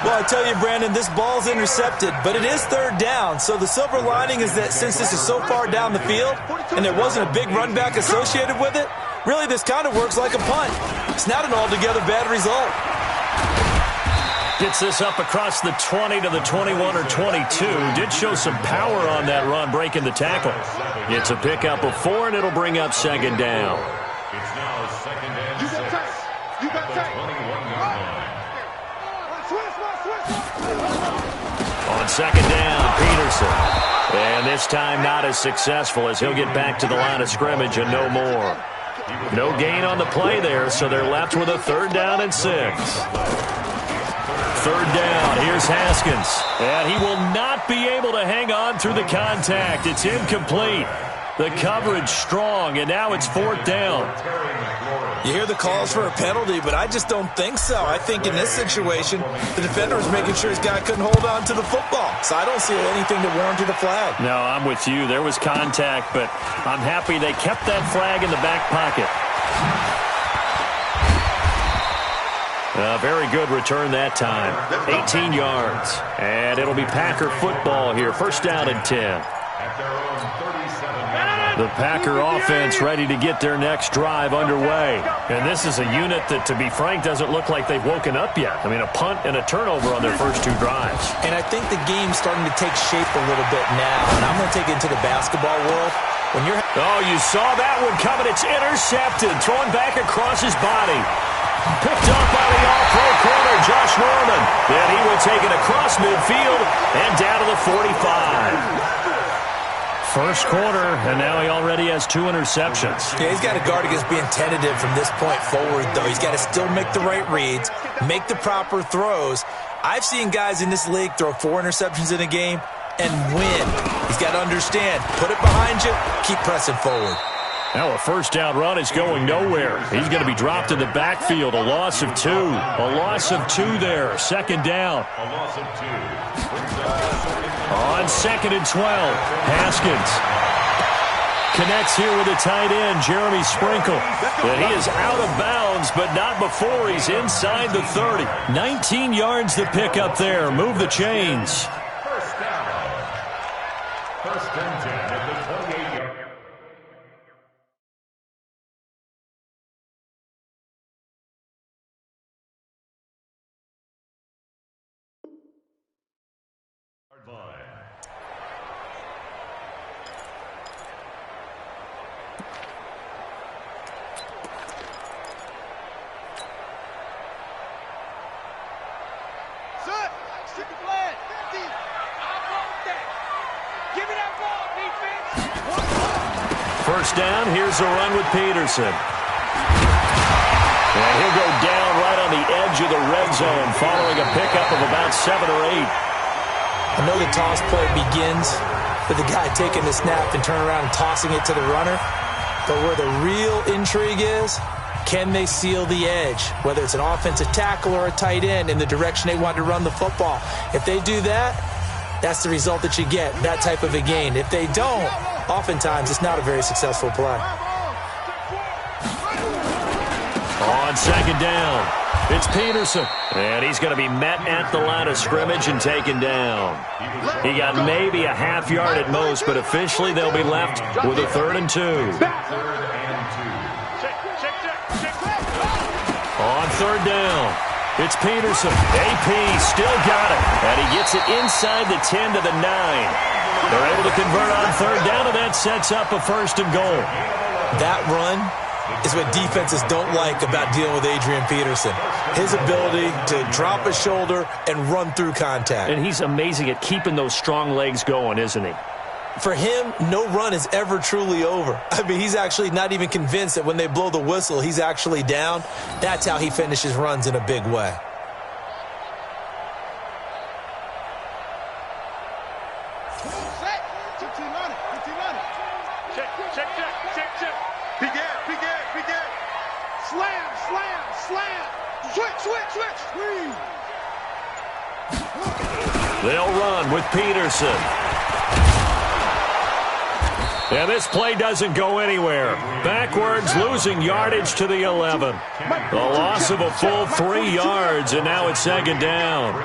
Speaker 2: Well, I tell you, Brandon, this ball's intercepted, but it is 3rd down. So the silver lining is that since this is so far down the field and there wasn't a big run back associated with it, really this kind of works like a punt. It's not an altogether bad result.
Speaker 1: Gets this up across the 20 to the 21 or 22. Did show some power on that run, breaking the tackle. It's a pickup of 4, and it'll bring up 2nd down.
Speaker 4: It's now 2nd and 6.
Speaker 3: You got
Speaker 4: The
Speaker 3: tape.
Speaker 4: 21-yard line.
Speaker 1: On 2nd down, Peterson. And this time not as successful as he'll get back to the line of scrimmage and no more. No gain on the play there, so they're left with a 3rd down and 6. 3rd down, here's Haskins. And he will not be able to hang on through the contact. It's incomplete. The coverage strong, and now it's 4th down.
Speaker 2: You hear the calls for a penalty, but I just don't think so. I think in this situation, the defender was making sure his guy couldn't hold on to the football. So I don't see anything to warrant a flag.
Speaker 1: No, I'm with you. There was contact, but I'm happy they kept that flag in the back pocket. Very good return that time. 18 yards. And it'll be Packer football here. First down and 10. The Packer offense ready to get their next drive underway. And this is a unit that, to be frank, doesn't look like they've woken up yet. I mean, a punt and a turnover on their first two drives.
Speaker 2: And I think the game's starting to take shape a little bit now. And I'm going to take it into the basketball world. When you're
Speaker 1: you saw that one coming. It's intercepted. Thrown back across his body. Picked up by the off-road corner, Josh Norman. And he will take it across midfield and down to the 45. First quarter, and now he already has 2 interceptions.
Speaker 2: Yeah, he's got to guard against being tentative from this point forward, though. He's got to still make the right reads, make the proper throws. I've seen guys in this league throw 4 interceptions in a game and win. He's got to understand, put it behind you, keep pressing forward.
Speaker 1: Now a first down run is going nowhere. He's going to be dropped in the backfield. A loss of 2. A loss of 2 there. Second down.
Speaker 4: A loss of 2.
Speaker 1: On 2nd and 12, Haskins connects here with a tight end, Jeremy Sprinkle. And he is out of bounds, but not before he's inside the 30. 19 yards to pick up there. Move the chains.
Speaker 4: First down. First and 10 at the 28-yard. line.
Speaker 3: Set. Stick the flag. 50. I want that. Give me that ball, defense.
Speaker 1: First down. Here's a run with Peterson. And he'll go down right on the edge of the red zone following a pickup of about 7 or 8.
Speaker 2: I know the toss play begins with the guy taking the snap and turning around and tossing it to the runner. But where the real intrigue is, can they seal the edge, whether it's an offensive tackle or a tight end, in the direction they want to run the football? If they do that, that's the result that you get, that type of a gain. If they don't, oftentimes it's not a very successful play.
Speaker 1: On second down, it's Peterson. And he's going to be met at the line of scrimmage and taken down. He got maybe a half yard at most, but officially they'll be left with a 3rd and 2. On 3rd down, it's Peterson. AP still got it, and he gets it inside the 10 to the 9. They're able to convert on 3rd down, and that sets up a 1st and goal.
Speaker 2: That run is what defenses don't like about dealing with Adrian Peterson. His ability to drop a shoulder and run through contact.
Speaker 1: And he's amazing at keeping those strong legs going, isn't he?
Speaker 2: For him, no run is ever truly over. I mean, he's actually not even convinced that when they blow the whistle, he's actually down. That's how he finishes runs in a big way.
Speaker 1: They'll run with Peterson. And this play doesn't go anywhere. Backwards, losing yardage to the 11. A loss of a full 3 yards, and now it's 2nd down.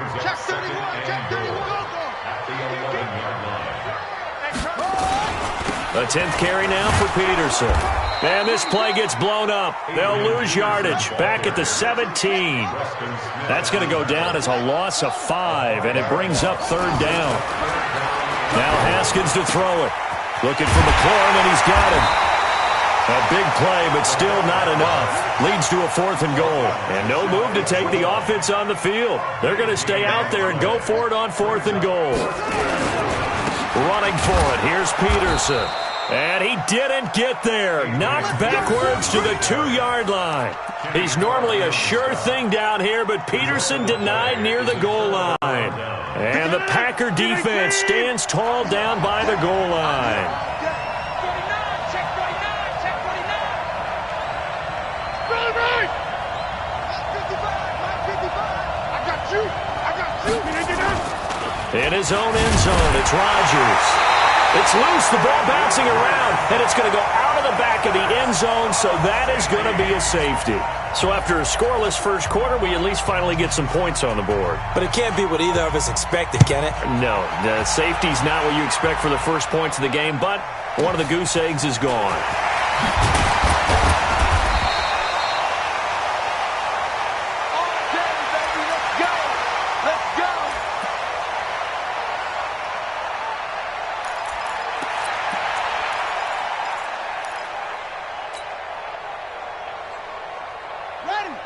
Speaker 1: A 10th carry now for Peterson. And this play gets blown up. They'll lose yardage back at the 17. That's going to go down as a loss of 5, and it brings up 3rd down. Now Haskins to throw it. Looking for McLaurin, and he's got him. A big play, but still not enough. Leads to a 4th and goal. And no move to take the offense on the field. They're going to stay out there and go for it on 4th and goal. Running for it, here's Peterson. And he didn't get there. Knocked backwards to the 2-yard line. He's normally a sure thing down here, but Peterson denied near the goal line. And the Packer defense stands tall down by the goal line. In his own end zone, it's Rodgers. It's loose, the ball bouncing around, and it's going to go out of the back of the end zone, so that is going to be a safety. So after a scoreless first quarter, we at least finally get some points on the board.
Speaker 2: But it can't be what either of us expected, can it?
Speaker 1: No, the safety's not what you expect for the first points of the game, but one of the goose eggs is gone.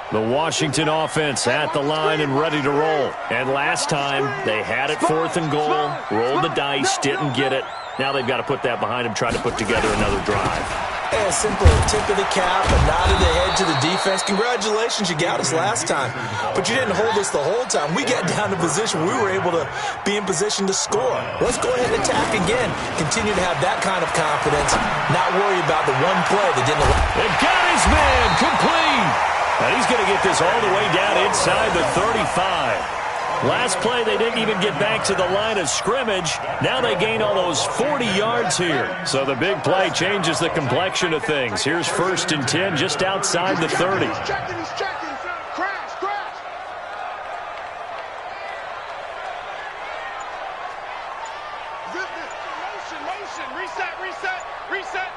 Speaker 1: The Washington offense at the line and ready to roll. And last time, they had it 4th and goal, rolled the dice, didn't get it. Now they've got to put that behind them, try to put together another drive.
Speaker 2: A simple tip of the cap, a nod of the head to the defense. Congratulations, you got us last time. But you didn't hold us the whole time. We got down to position. We were able to be in position to score. Let's go ahead and attack again. Continue to have that kind of confidence. Not worry about the one play that didn't allow.
Speaker 1: They got his man complete. And he's going to get this all the way down inside the 35. Last play, they didn't even get back to the line of scrimmage. Now they gain almost 40 yards here. So the big play changes the complexion of things. Here's 1st and 10 just outside the 30.
Speaker 3: He's checking. Crash. Motion. Reset.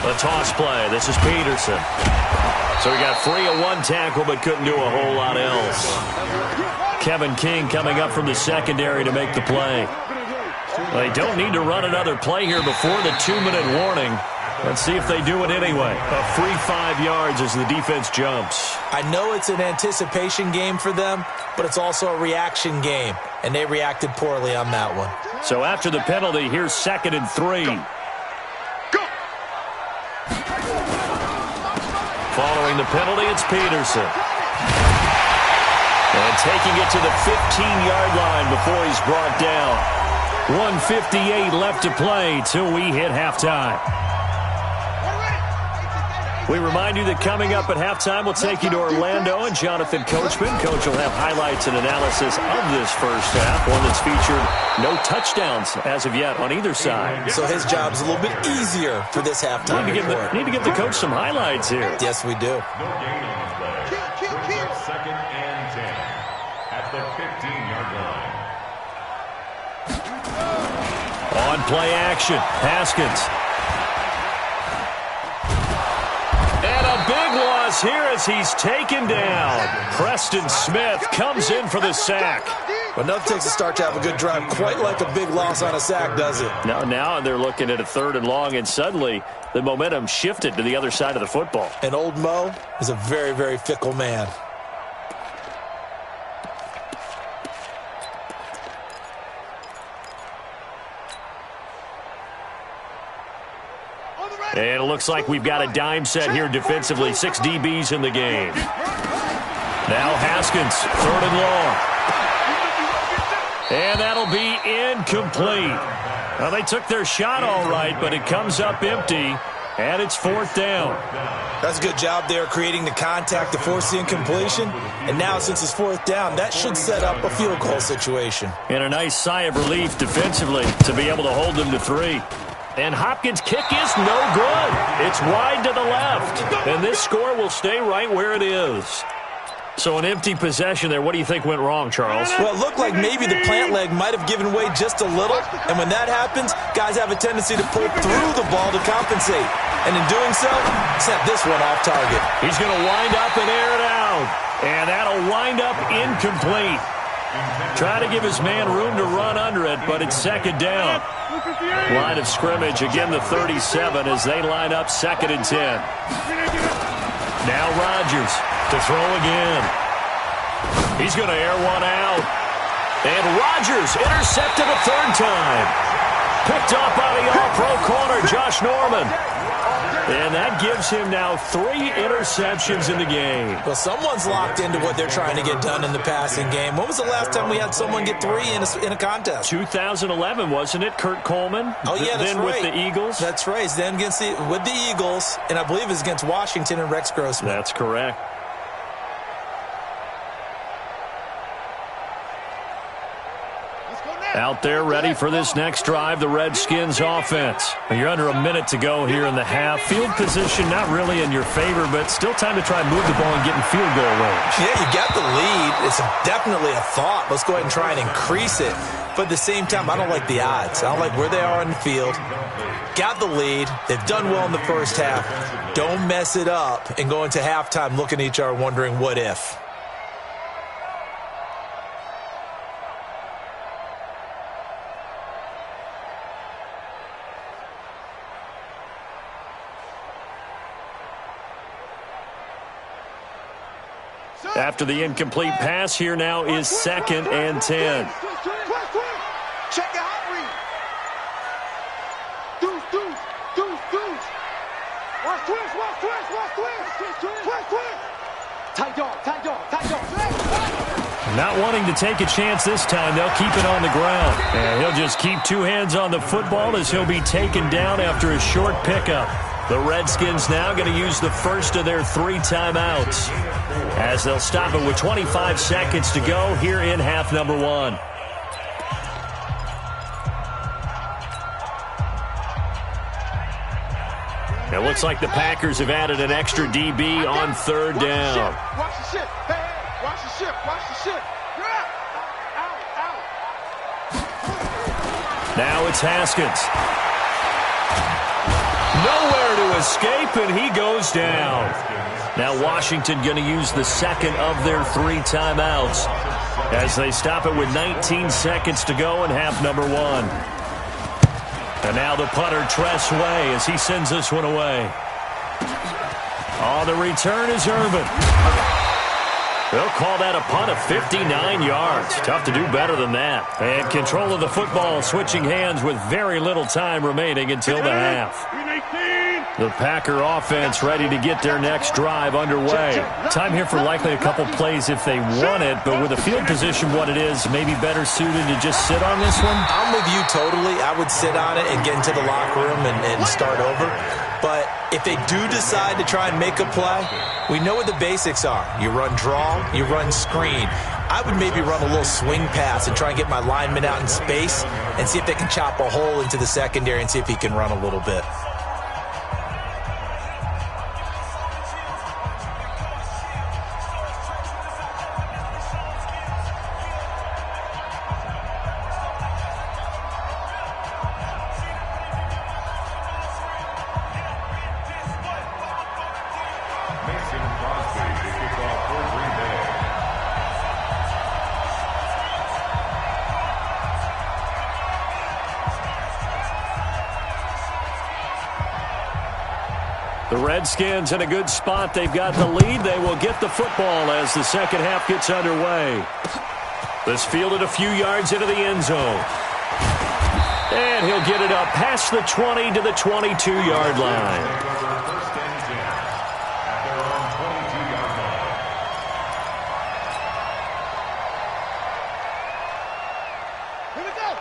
Speaker 1: A toss play. This is Peterson. So he got free of one tackle but couldn't do a whole lot else. Kevin King coming up from the secondary to make the play. They don't need to run another play here before the 2-minute warning. Let's see if they do it anyway. A free 5 yards as the defense jumps.
Speaker 2: I know it's an anticipation game for them, but it's also a reaction game, and they reacted poorly on that one.
Speaker 1: So after the penalty, here's 2nd and 3. Following the penalty, it's Peterson. And taking it to the 15-yard line before he's brought down. 1:58 left to play till we hit halftime. We remind you that coming up at halftime, we'll take you to Orlando and Jonathan Coachman. Coach will have highlights and analysis of this first half, one that's featured no touchdowns as of yet on either side.
Speaker 2: So his job's a little bit easier for this halftime report.
Speaker 1: Need to give the coach some highlights here.
Speaker 2: Yes, we do.
Speaker 4: No gain on the play. 2nd and 10 at the 15-yard line.
Speaker 1: On play action, Haskins. And a big loss here as he's taken down. Preston Smith comes in for the sack.
Speaker 2: But nothing takes a start to have a good drive quite like a big loss on a sack, does it?
Speaker 1: Now they're looking at a 3rd and long, and suddenly the momentum shifted to the other side of the football.
Speaker 2: And old Mo is a very, very fickle man.
Speaker 1: And it looks like we've got a dime set here defensively. 6 DBs in the game. Now Haskins, 3rd and long. And that'll be incomplete. Well, they took their shot all right, but it comes up empty, and it's 4th down.
Speaker 2: That's a good job there creating the contact to force the incompletion. And now since it's 4th down, that should set up a field goal situation.
Speaker 1: And a nice sigh of relief defensively to be able to hold them to 3. And Hopkins' kick is no good. It's wide to the left. And this score will stay right where it is. So an empty possession there. What do you think went wrong, Charles?
Speaker 2: Well, it looked like maybe the plant leg might have given way just a little. And when that happens, guys have a tendency to pull through the ball to compensate. And in doing so, set this one off target.
Speaker 1: He's going to wind up and air it out. And that'll wind up incomplete. Try to give his man room to run under it, but it's 2nd down. Line of scrimmage, again the 37 as they line up 2nd and 10. Now Rodgers to throw again. He's going to air one out. And Rodgers intercepted a 3rd time. Picked up by the all-pro corner, Josh Norman. And that gives him now 3 interceptions in the game.
Speaker 2: Well, someone's locked into what they're trying to get done in the passing game. When was the last time we had someone get 3 in a contest?
Speaker 1: 2011, wasn't it? Kurt Coleman?
Speaker 2: Oh, yeah, that's
Speaker 1: then
Speaker 2: right.
Speaker 1: With the Eagles?
Speaker 2: That's right. Then with the Eagles, and I believe it's against Washington and Rex Grossman.
Speaker 1: That's correct.
Speaker 3: Let's go now.
Speaker 1: Out there ready for this next drive, the Redskins offense. You're under a minute to go here in the half. Field position not really in your favor, but still time to try and move the ball and get in field goal range.
Speaker 2: Yeah, you got the lead. It's definitely a thought. Let's go ahead and try and increase it. But at the same time, I don't like the odds. I don't like where they are on the field. Got the lead. They've done well in the first half. Don't mess it up and go into halftime looking at each other wondering what if.
Speaker 1: After the incomplete pass, here now is 2nd and 10.
Speaker 3: Check your hot read. Deuce. Watch twist. Tight dog.
Speaker 1: Not wanting to take a chance this time, they'll keep it on the ground. And he'll just keep 2 hands on the football as he'll be taken down after a short pickup. The Redskins now going to use the first of their 3 timeouts as they'll stop it with 25 seconds to go here in half number 1. It looks like the Packers have added an extra DB on 3rd down.
Speaker 3: Watch the ship. Hey, watch the ship.
Speaker 1: Now it's Haskins. Nowhere to escape, and he goes down. Now Washington going to use the 2nd of their 3 timeouts as they stop it with 19 seconds to go in half number 1. And now the punter, Tress Way, as he sends this one away. On the return is Urban. They'll call that a punt of 59 yards. Tough to do better than that. And control of the football, switching hands with very little time remaining until the half. The Packer offense ready to get their next drive underway. Time here for likely a couple plays if they want it, but with the field position what it is, maybe better suited to just sit on this one?
Speaker 2: I'm with you totally. I would sit on it and get into the locker room and start over. But if they do decide to try and make a play, we know what the basics are. You run draw, you run screen. I would maybe run a little swing pass and try and get my lineman out in space and see if they can chop a hole into the secondary and see if he can run a little bit.
Speaker 1: The Redskins in a good spot. They've got the lead. They will get the football as the second half gets underway. This fielded a few yards into the end zone. And he'll get it up past the 20 to the 22-yard line.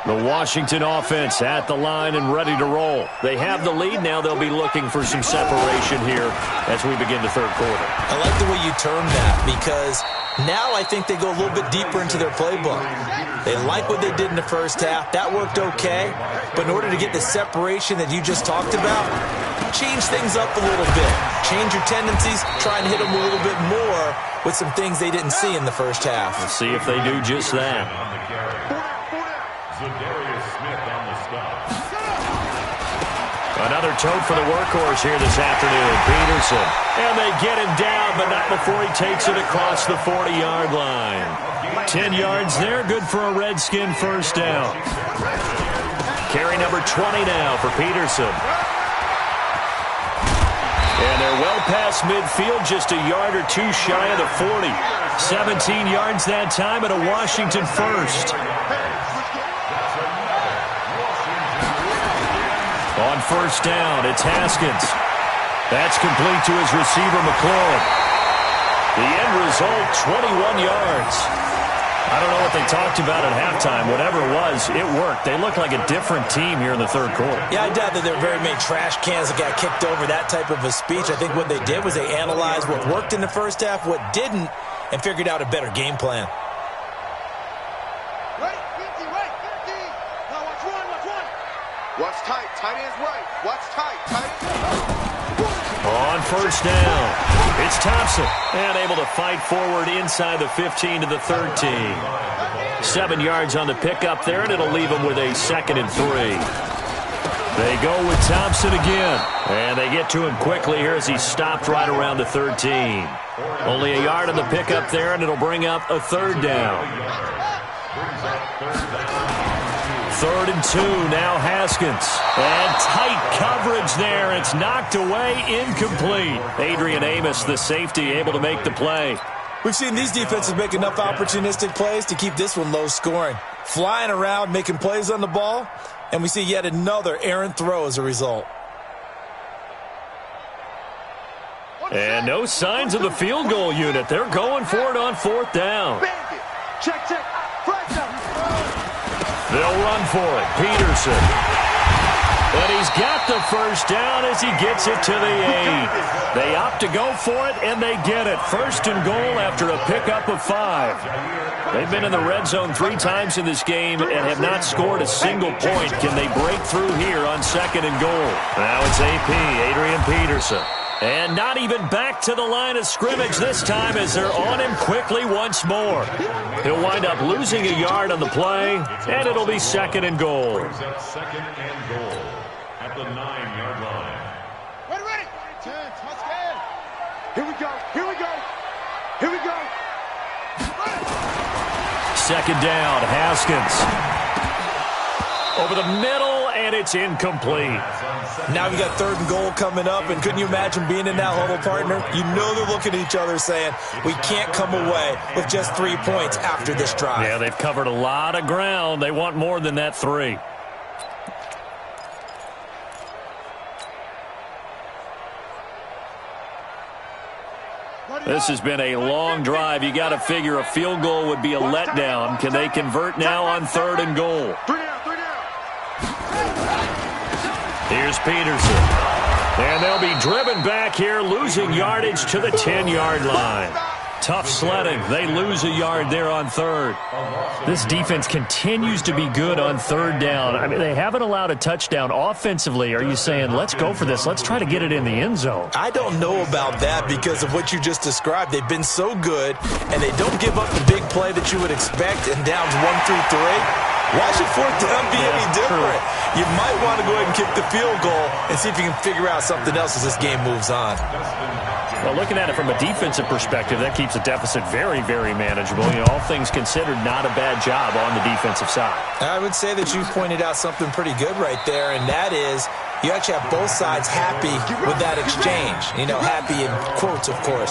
Speaker 1: The Washington offense at the line and ready to roll. They have the lead. Now they'll be looking for some separation here as we begin the third quarter.
Speaker 2: I like the way you termed that because now I think they go a little bit deeper into their playbook. They like what they did in the first half. That worked okay. But in order to get the separation that you just talked about, change things up a little bit. Change your tendencies. Try and hit them a little bit more with some things they didn't see in the first half.
Speaker 1: We'll see if they do just that. Another tote for the workhorse here this afternoon, Peterson. And they get him down, but not before he takes it across the 40-yard line. 10 yards there, good for a Redskin first down. Carry number 20 now for Peterson. And they're well past midfield, just a yard or two shy of the 40. 17 yards that time and a Washington first. On first down, it's Haskins. That's complete to his receiver, McLaurin. The end result, 21 yards. I don't know what they talked about at halftime. Whatever it was, it worked. They look like a different team here in the third quarter.
Speaker 2: Yeah, I doubt that there were very many trash cans that got kicked over, that type of a speech. I think what they did was they analyzed what worked in the first half, what didn't, and figured out a better game plan.
Speaker 3: Right, 50, right, 50. Tight end's right. Watch tight. Tight end.
Speaker 1: On first down, it's Thompson. And able to fight forward inside the 15 to the 13. 7 yards on the pickup there, and it'll leave them with a 2nd and 3. They go with Thompson again. And they get to him quickly here as he's stopped right around the 13. Only a yard on the pickup there, and it'll bring up a 3rd down. 3rd and 2, now Haskins. And tight coverage there. It's knocked away, incomplete. Adrian Amos, the safety, able to make the play.
Speaker 2: We've seen these defenses make enough opportunistic plays to keep this one low scoring. Flying around, making plays on the ball, and we see yet another errant throw as a result.
Speaker 1: And no signs of the field goal unit. They're going for it on 4th down.
Speaker 3: Check.
Speaker 1: They'll run for it. Peterson. And he's got the first down as he gets it to the 8. They opt to go for it, and they get it. 1st and goal after a pickup of 5. They've been in the red zone 3 times in this game and have not scored a single point. Can they break through here on 2nd and goal? Now it's AP, Adrian Peterson. And not even back to the line of scrimmage this time as they're on him quickly once more. He'll wind up losing a yard on the play, and it'll be 2nd and goal.
Speaker 4: 2nd and goal at the 9-yard line.
Speaker 3: Ready. 10, touchdown. Here we go.
Speaker 1: 2nd down, Haskins. Over the middle, and it's incomplete.
Speaker 2: Now you got 3rd and goal coming up, and couldn't you imagine being in that huddle, partner? You know they're looking at each other saying, we can't come away with just 3 points after this drive.
Speaker 1: Yeah, they've covered a lot of ground. They want more than that 3. This has been a long drive. You got to figure a field goal would be a letdown. Can they convert now on 3rd and goal?
Speaker 3: 3 down.
Speaker 1: Here's Peterson. And they'll be driven back here, losing yardage to the 10-yard line. Tough sledding. They lose a yard there on 3rd. This defense continues to be good on 3rd down. I mean, they haven't allowed a touchdown offensively. Are you saying, let's go for this, let's try to get it in the end zone?
Speaker 2: I don't know about that because of what you just described. They've been so good, and they don't give up the big play that you would expect in downs 1 through 3. Why should 4th down be any different? You might want to go ahead and kick the field goal and see if you can figure out something else as this game moves on.
Speaker 1: Well, looking at it from a defensive perspective, that keeps the deficit very, very manageable. You know, all things considered, not a bad job on the defensive side.
Speaker 2: I would say that you pointed out something pretty good right there, and that is you actually have both sides happy with that exchange. You know, happy in quotes, of course.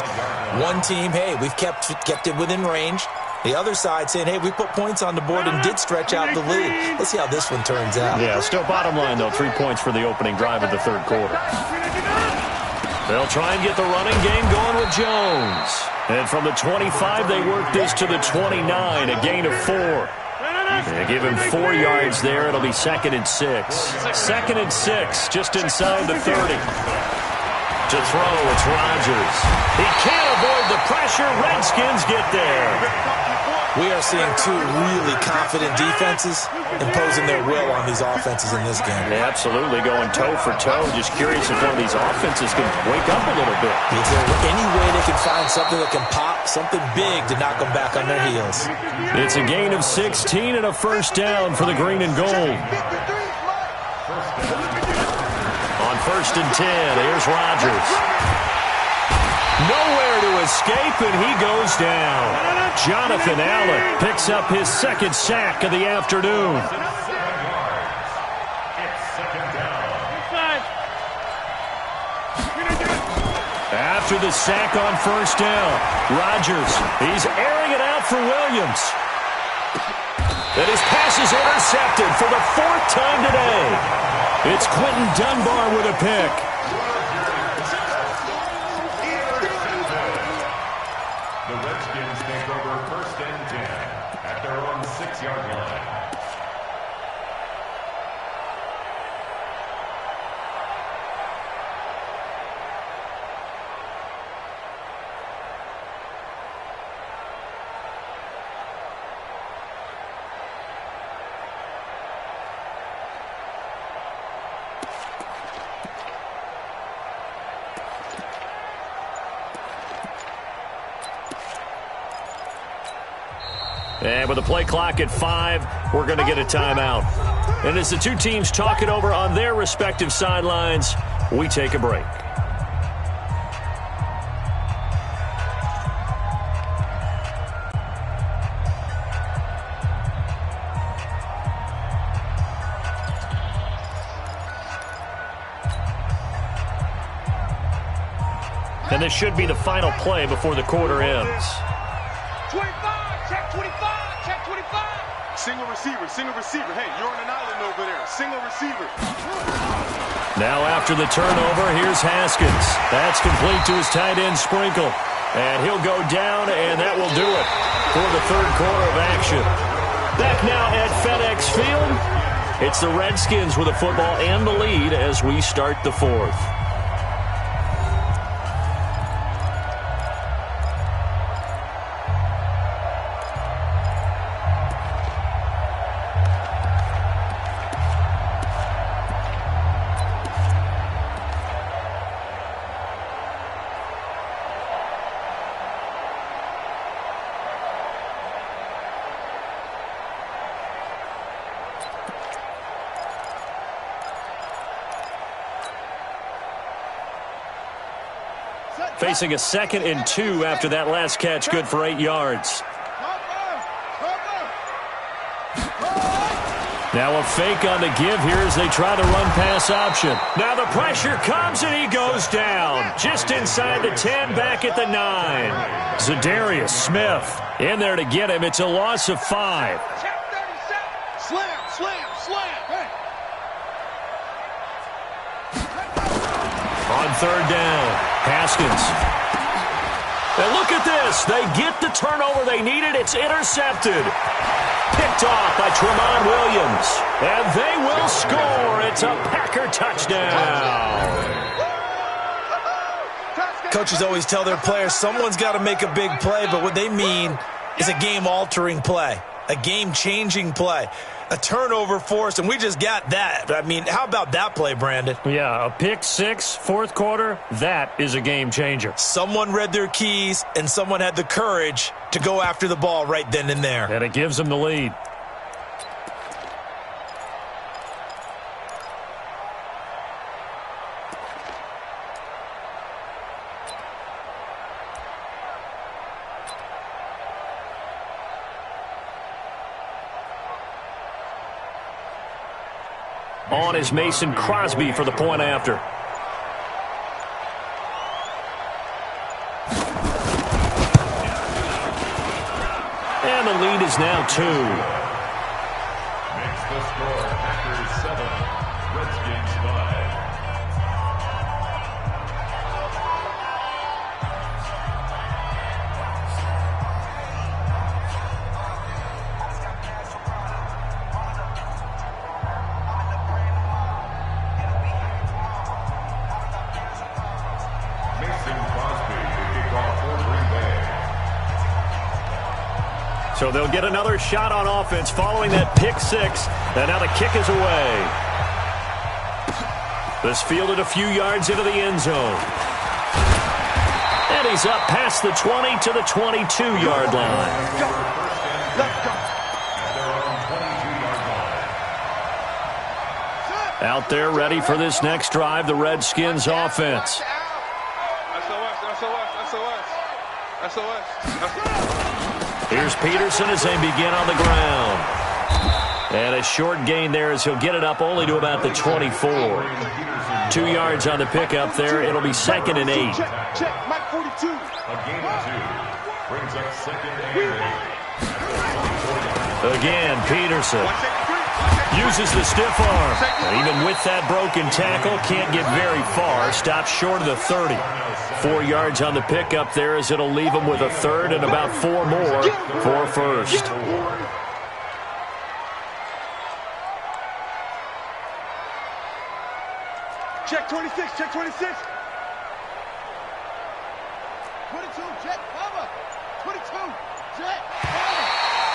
Speaker 2: One team, hey, we've kept it within range. The other side saying, hey, we put points on the board and did stretch out the lead. Let's see how this one turns out.
Speaker 1: Yeah, still bottom line, though, 3 points for the opening drive of the 3rd quarter. They'll try and get the running game going with Jones. And from the 25, they work this to the 29, a gain of 4. They give him 4 yards there. It'll be 2nd and 6. 2nd and 6, just inside the 30. To throw, it's Rodgers. He can't avoid the pressure. Redskins get there.
Speaker 2: We are seeing 2 really confident defenses imposing their will on these offenses in this game.
Speaker 1: Yeah, absolutely, going toe for toe. Just curious if one of these offenses can wake up a little bit.
Speaker 2: Is there any way they can find something that can pop, something big to knock them back on their heels?
Speaker 1: It's a gain of 16 and a 1st down for the green and gold. On 1st and 10, here's Rodgers. Nowhere to escape, and he goes down. Jonathan Allen picks up his 2nd sack of the afternoon. After the sack on 1st down, Rodgers, he's airing it out for Williams. And his pass is intercepted for the 4th time today. It's Quentin Dunbar with a pick.
Speaker 4: The Redskins take over 1st and 10 at their own 6-yard line.
Speaker 1: And with the play clock at 5, we're going to get a timeout. And as the two teams talk it over on their respective sidelines, we take a break. And this should be the final play before the quarter ends.
Speaker 3: 25, check 25, check 25. Single receiver. Hey, you're on an island over there. Single receiver.
Speaker 1: Now after the turnover, here's Haskins. That's complete to his tight end Sprinkle. And he'll go down, and that will do it for the third quarter of action. Back now at FedEx Field. It's the Redskins with the football and the lead as we start the fourth. Facing a 2nd and 2 after that last catch, good for 8 yards. Now a fake on the give here as they try the run-pass option. Now the pressure comes and he goes down. Just inside the 10, back at the 9. Zadarius Smith in there to get him. It's a loss of 5.
Speaker 3: Slam.
Speaker 1: On third down, Haskins. And look at this. They get the turnover they needed. It's intercepted. Picked off by Tramon Williams. And they will score. It's a Packer touchdown.
Speaker 2: Coaches always tell their players someone's got to make a big play, but what they mean is a game-altering play, a game-changing play. A turnover forced, and we just got that. I mean, how about that play, Brandon?
Speaker 1: Yeah, a pick 6, fourth quarter, that is a game changer.
Speaker 2: Someone read their keys, and someone had the courage to go after the ball right then and there.
Speaker 1: And it gives them the lead. On is Mason Crosby for the point after. And the lead is now 2.
Speaker 4: Makes the score Packers 7, Redskins 5.
Speaker 1: So they'll get another shot on offense following that pick 6. And now the kick is away. This fielded a few yards into the end zone. And he's up past the 20 to the 22-yard line. Out there ready for this next drive, the Redskins offense. Here's Peterson as they begin on the ground. And a short gain there as he'll get it up only to about the 24. 2 yards on the pickup there. It'll be 2nd and 8.
Speaker 3: Check, Mike 42.
Speaker 4: A gain of 2 brings up 2nd and 8.
Speaker 1: Again, Peterson uses the stiff arm. And even with that broken tackle, can't get very far. Stops short of the 30. 4 yards on the pickup there as it'll leave him with a 3rd and about 4 more for first.
Speaker 3: Check 26, check 26. 22, jet cover. 22, jet cover.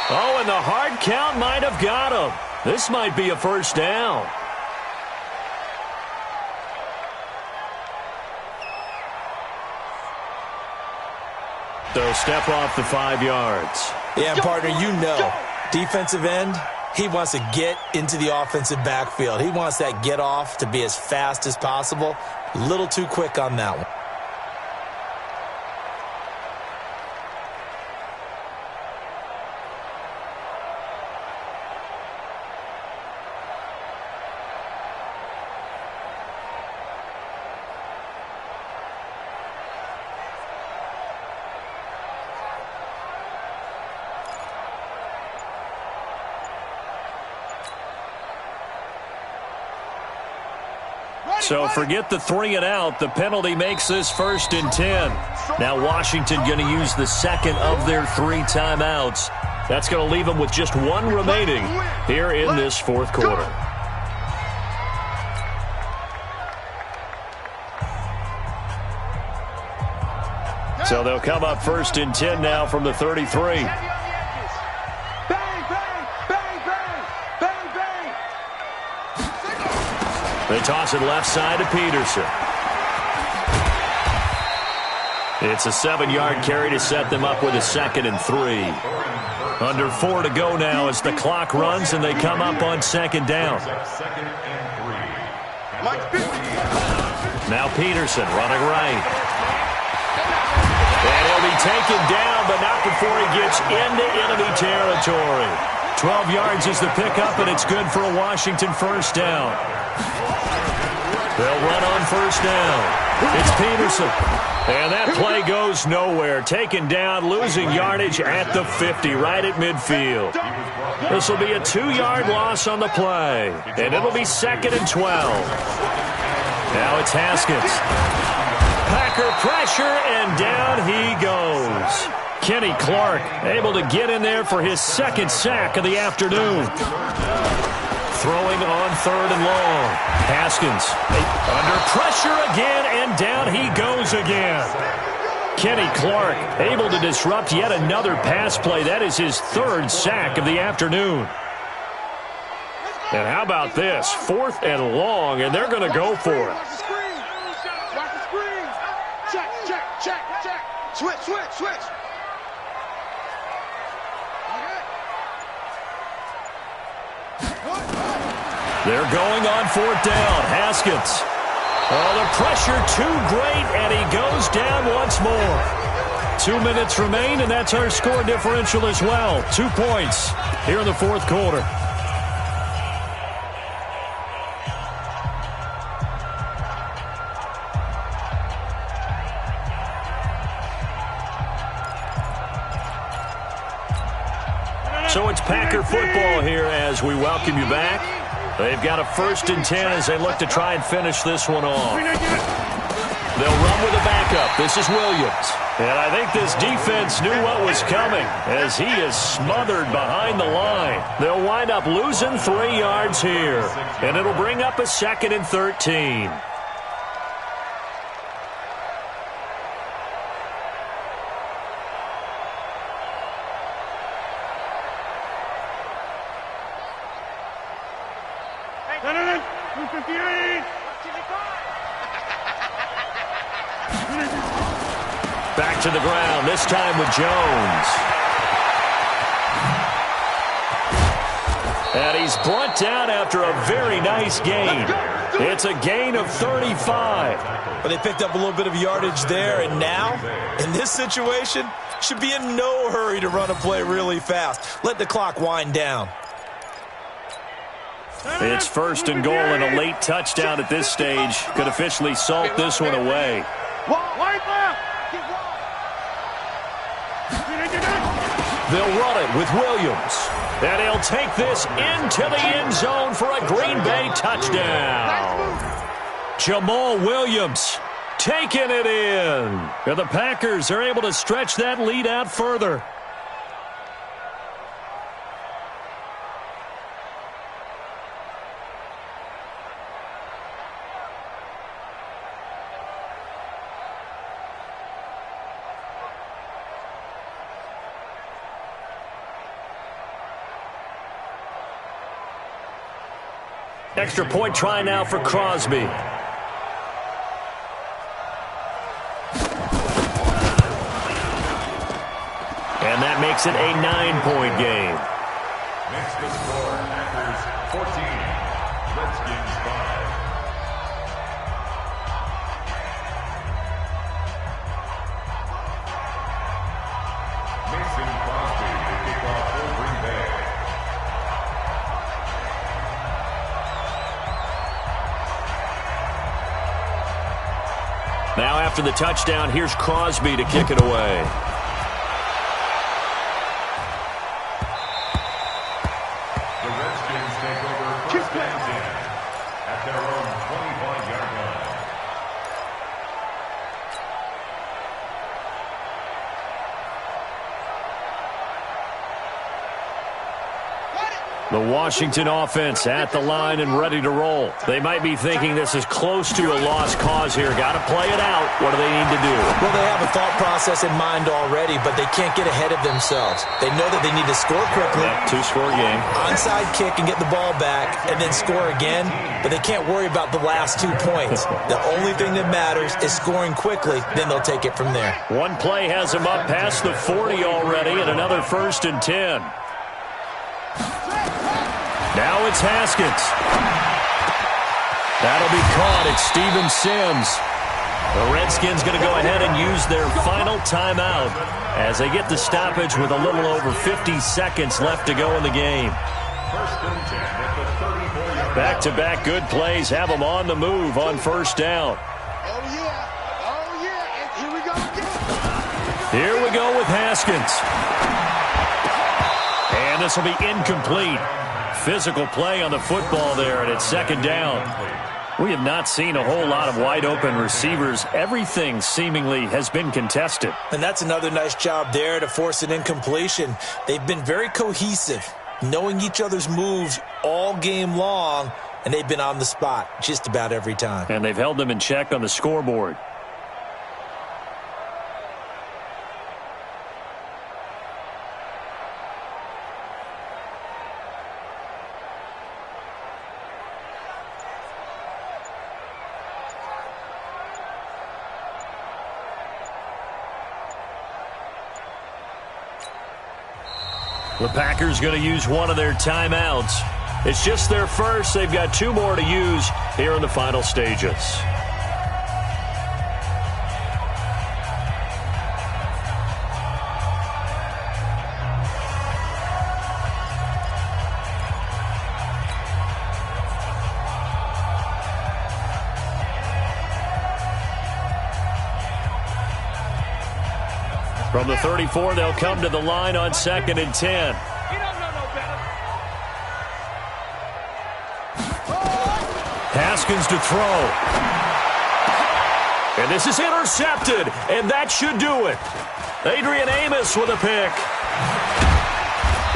Speaker 1: Oh, and the hard count might have got him. This might be a first down. They'll step off the 5 yards.
Speaker 2: Yeah, partner, you know, defensive end, he wants to get into the offensive backfield. He wants that get off to be as fast as possible. A little too quick on that one.
Speaker 1: So forget the 3 and out. The penalty makes this 1st and 10. Now Washington going to use the second of their 3 timeouts. That's going to leave them with just 1 remaining here in this 4th quarter. So they'll come up 1st and 10 now from the 33. They toss it left side to Peterson. It's a 7-yard carry to set them up with a 2nd and 3. Under 4 to go now as the clock runs and they come up on 2nd down. Now Peterson running right. And he'll be taken down, but not before he gets into enemy territory. 12 yards is the pickup, and it's good for a Washington 1st down. They'll run on 1st down. It's Peterson. And that play goes nowhere. Taken down, losing yardage at the 50, right at midfield. This will be a 2-yard loss on the play. And it'll be 2nd and 12. Now it's Haskins. Packer pressure, and down he goes. Kenny Clark able to get in there for his 2nd sack of the afternoon. Throwing on 3rd and long. Haskins under pressure again, and down he goes again. Kenny Clark able to disrupt yet another pass play. That is his 3rd sack of the afternoon. And how about this? 4th and long, and they're going to go for it.
Speaker 3: Switch.
Speaker 1: They're going on 4th down. Haskins. Oh, the pressure too great, and he goes down once more. 2 minutes remain, and that's our score differential as well. 2 points here in the 4th quarter. So it's Packer football here as we welcome you back. They've got a 1st and 10 as they look to try and finish this one off. They'll run with a backup. This is Williams. And I think this defense knew what was coming as he is smothered behind the line. They'll wind up losing 3 yards here. And it'll bring up a 2nd and 13. Back to the ground, this time with Jones. And he's brought down after a very nice gain. It's a gain of 35.
Speaker 2: But they picked up a little bit of yardage there, and now, in this situation, should be in no hurry to run a play really fast. Let the clock wind down.
Speaker 1: It's 1st and goal, and a late touchdown at this stage could officially salt this one away. They'll run it with Williams. And he'll take this into the end zone for a Green Bay touchdown. Jamal Williams taking it in. And the Packers are able to stretch that lead out further. Extra point try now for Crosby. And that makes it a 9-point game.
Speaker 4: Makes the score Packers 14, Redskins 5. Mason Crosby to kick off for Green Bay.
Speaker 1: Now after the touchdown, here's Crosby to kick it away.
Speaker 4: The Redskins take over first and 10 at their own 25-yard line.
Speaker 1: The Washington offense at the line and ready to roll. They might be thinking this is close to a lost cause here. Got to play it out. What do they need to do?
Speaker 2: Well, they have a thought process in mind already, but they can't get ahead of themselves. They know that they need to score quickly.
Speaker 1: Yep, two-score game.
Speaker 2: Onside kick and get the ball back and then score again, but they can't worry about the last 2 points. The only thing that matters is scoring quickly, then they'll take it from there.
Speaker 1: One play has them up past the 40 already, and another 1st and 10. Now it's Haskins. That'll be caught. It's Steven Sims. The Redskins going to go ahead and use their final timeout as they get the stoppage with a little over 50 seconds left to go in the game.
Speaker 4: First and 10 at the 34-yard line.
Speaker 1: Back-to-back good plays have them on the move on first down.
Speaker 3: Oh, yeah. Oh, yeah. And here we go again.
Speaker 1: Here we go with Haskins. And this will be incomplete. Physical play on the football there, and it's 2nd down. We have not seen a whole lot of wide-open receivers. Everything seemingly has been contested.
Speaker 2: And that's another nice job there to force an incompletion. They've been very cohesive, knowing each other's moves all game long, and they've been on the spot just about every time.
Speaker 1: And they've held them in check on the scoreboard. The Packers going to use one of their timeouts. It's just their first. They've got 2 more to use here in the final stages. From the 34, they'll come to the line on 2nd and 10.
Speaker 3: He don't know no better.
Speaker 1: Haskins to throw. And this is intercepted, and that should do it. Adrian Amos with a pick.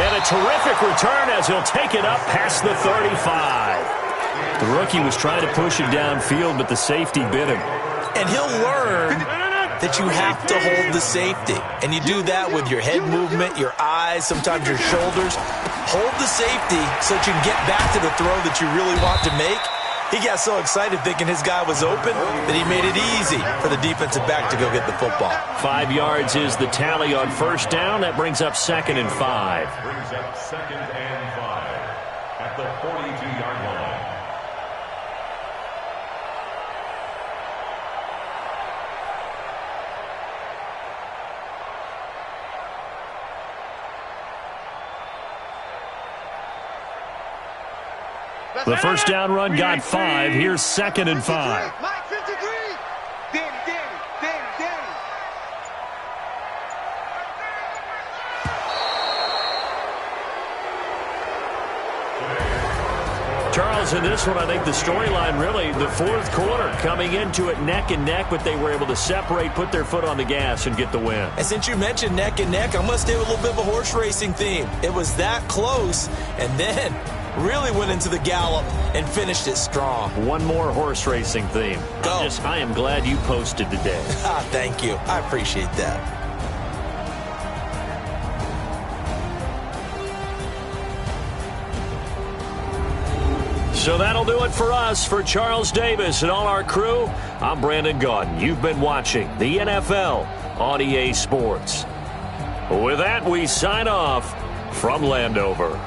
Speaker 1: And a terrific return as he'll take it up past the 35. The rookie was trying to push it downfield, but the safety bit him.
Speaker 2: And he'll learn that you have to hold the safety. And you do that with your head movement, your eyes, sometimes your shoulders. Hold the safety so that you can get back to the throw that you really want to make. He got so excited thinking his guy was open that he made it easy for the defensive back to go get the football.
Speaker 1: 5 yards is the tally on first down. That brings up 2nd and 5.
Speaker 4: Brings up 2nd and 5 at the 42-yard line.
Speaker 1: The first down run got 5. Here's 2nd and 5.
Speaker 3: Mike 53. Danny.
Speaker 1: Charles, in this one, I think the storyline really, the 4th quarter, coming into it neck and neck, but they were able to separate, put their foot on the gas, and get the win.
Speaker 2: And since you mentioned neck and neck, I'm going to stay with a little bit of a horse racing theme. It was that close, and then really went into the gallop and finished it strong.
Speaker 1: One more horse racing theme.
Speaker 2: Go.
Speaker 1: I am glad you posted today.
Speaker 2: Thank you. I appreciate that.
Speaker 1: So that'll do it for us. For Charles Davis and all our crew, I'm Brandon Gaudin. You've been watching the NFL on EA Sports. With that, we sign off from Landover.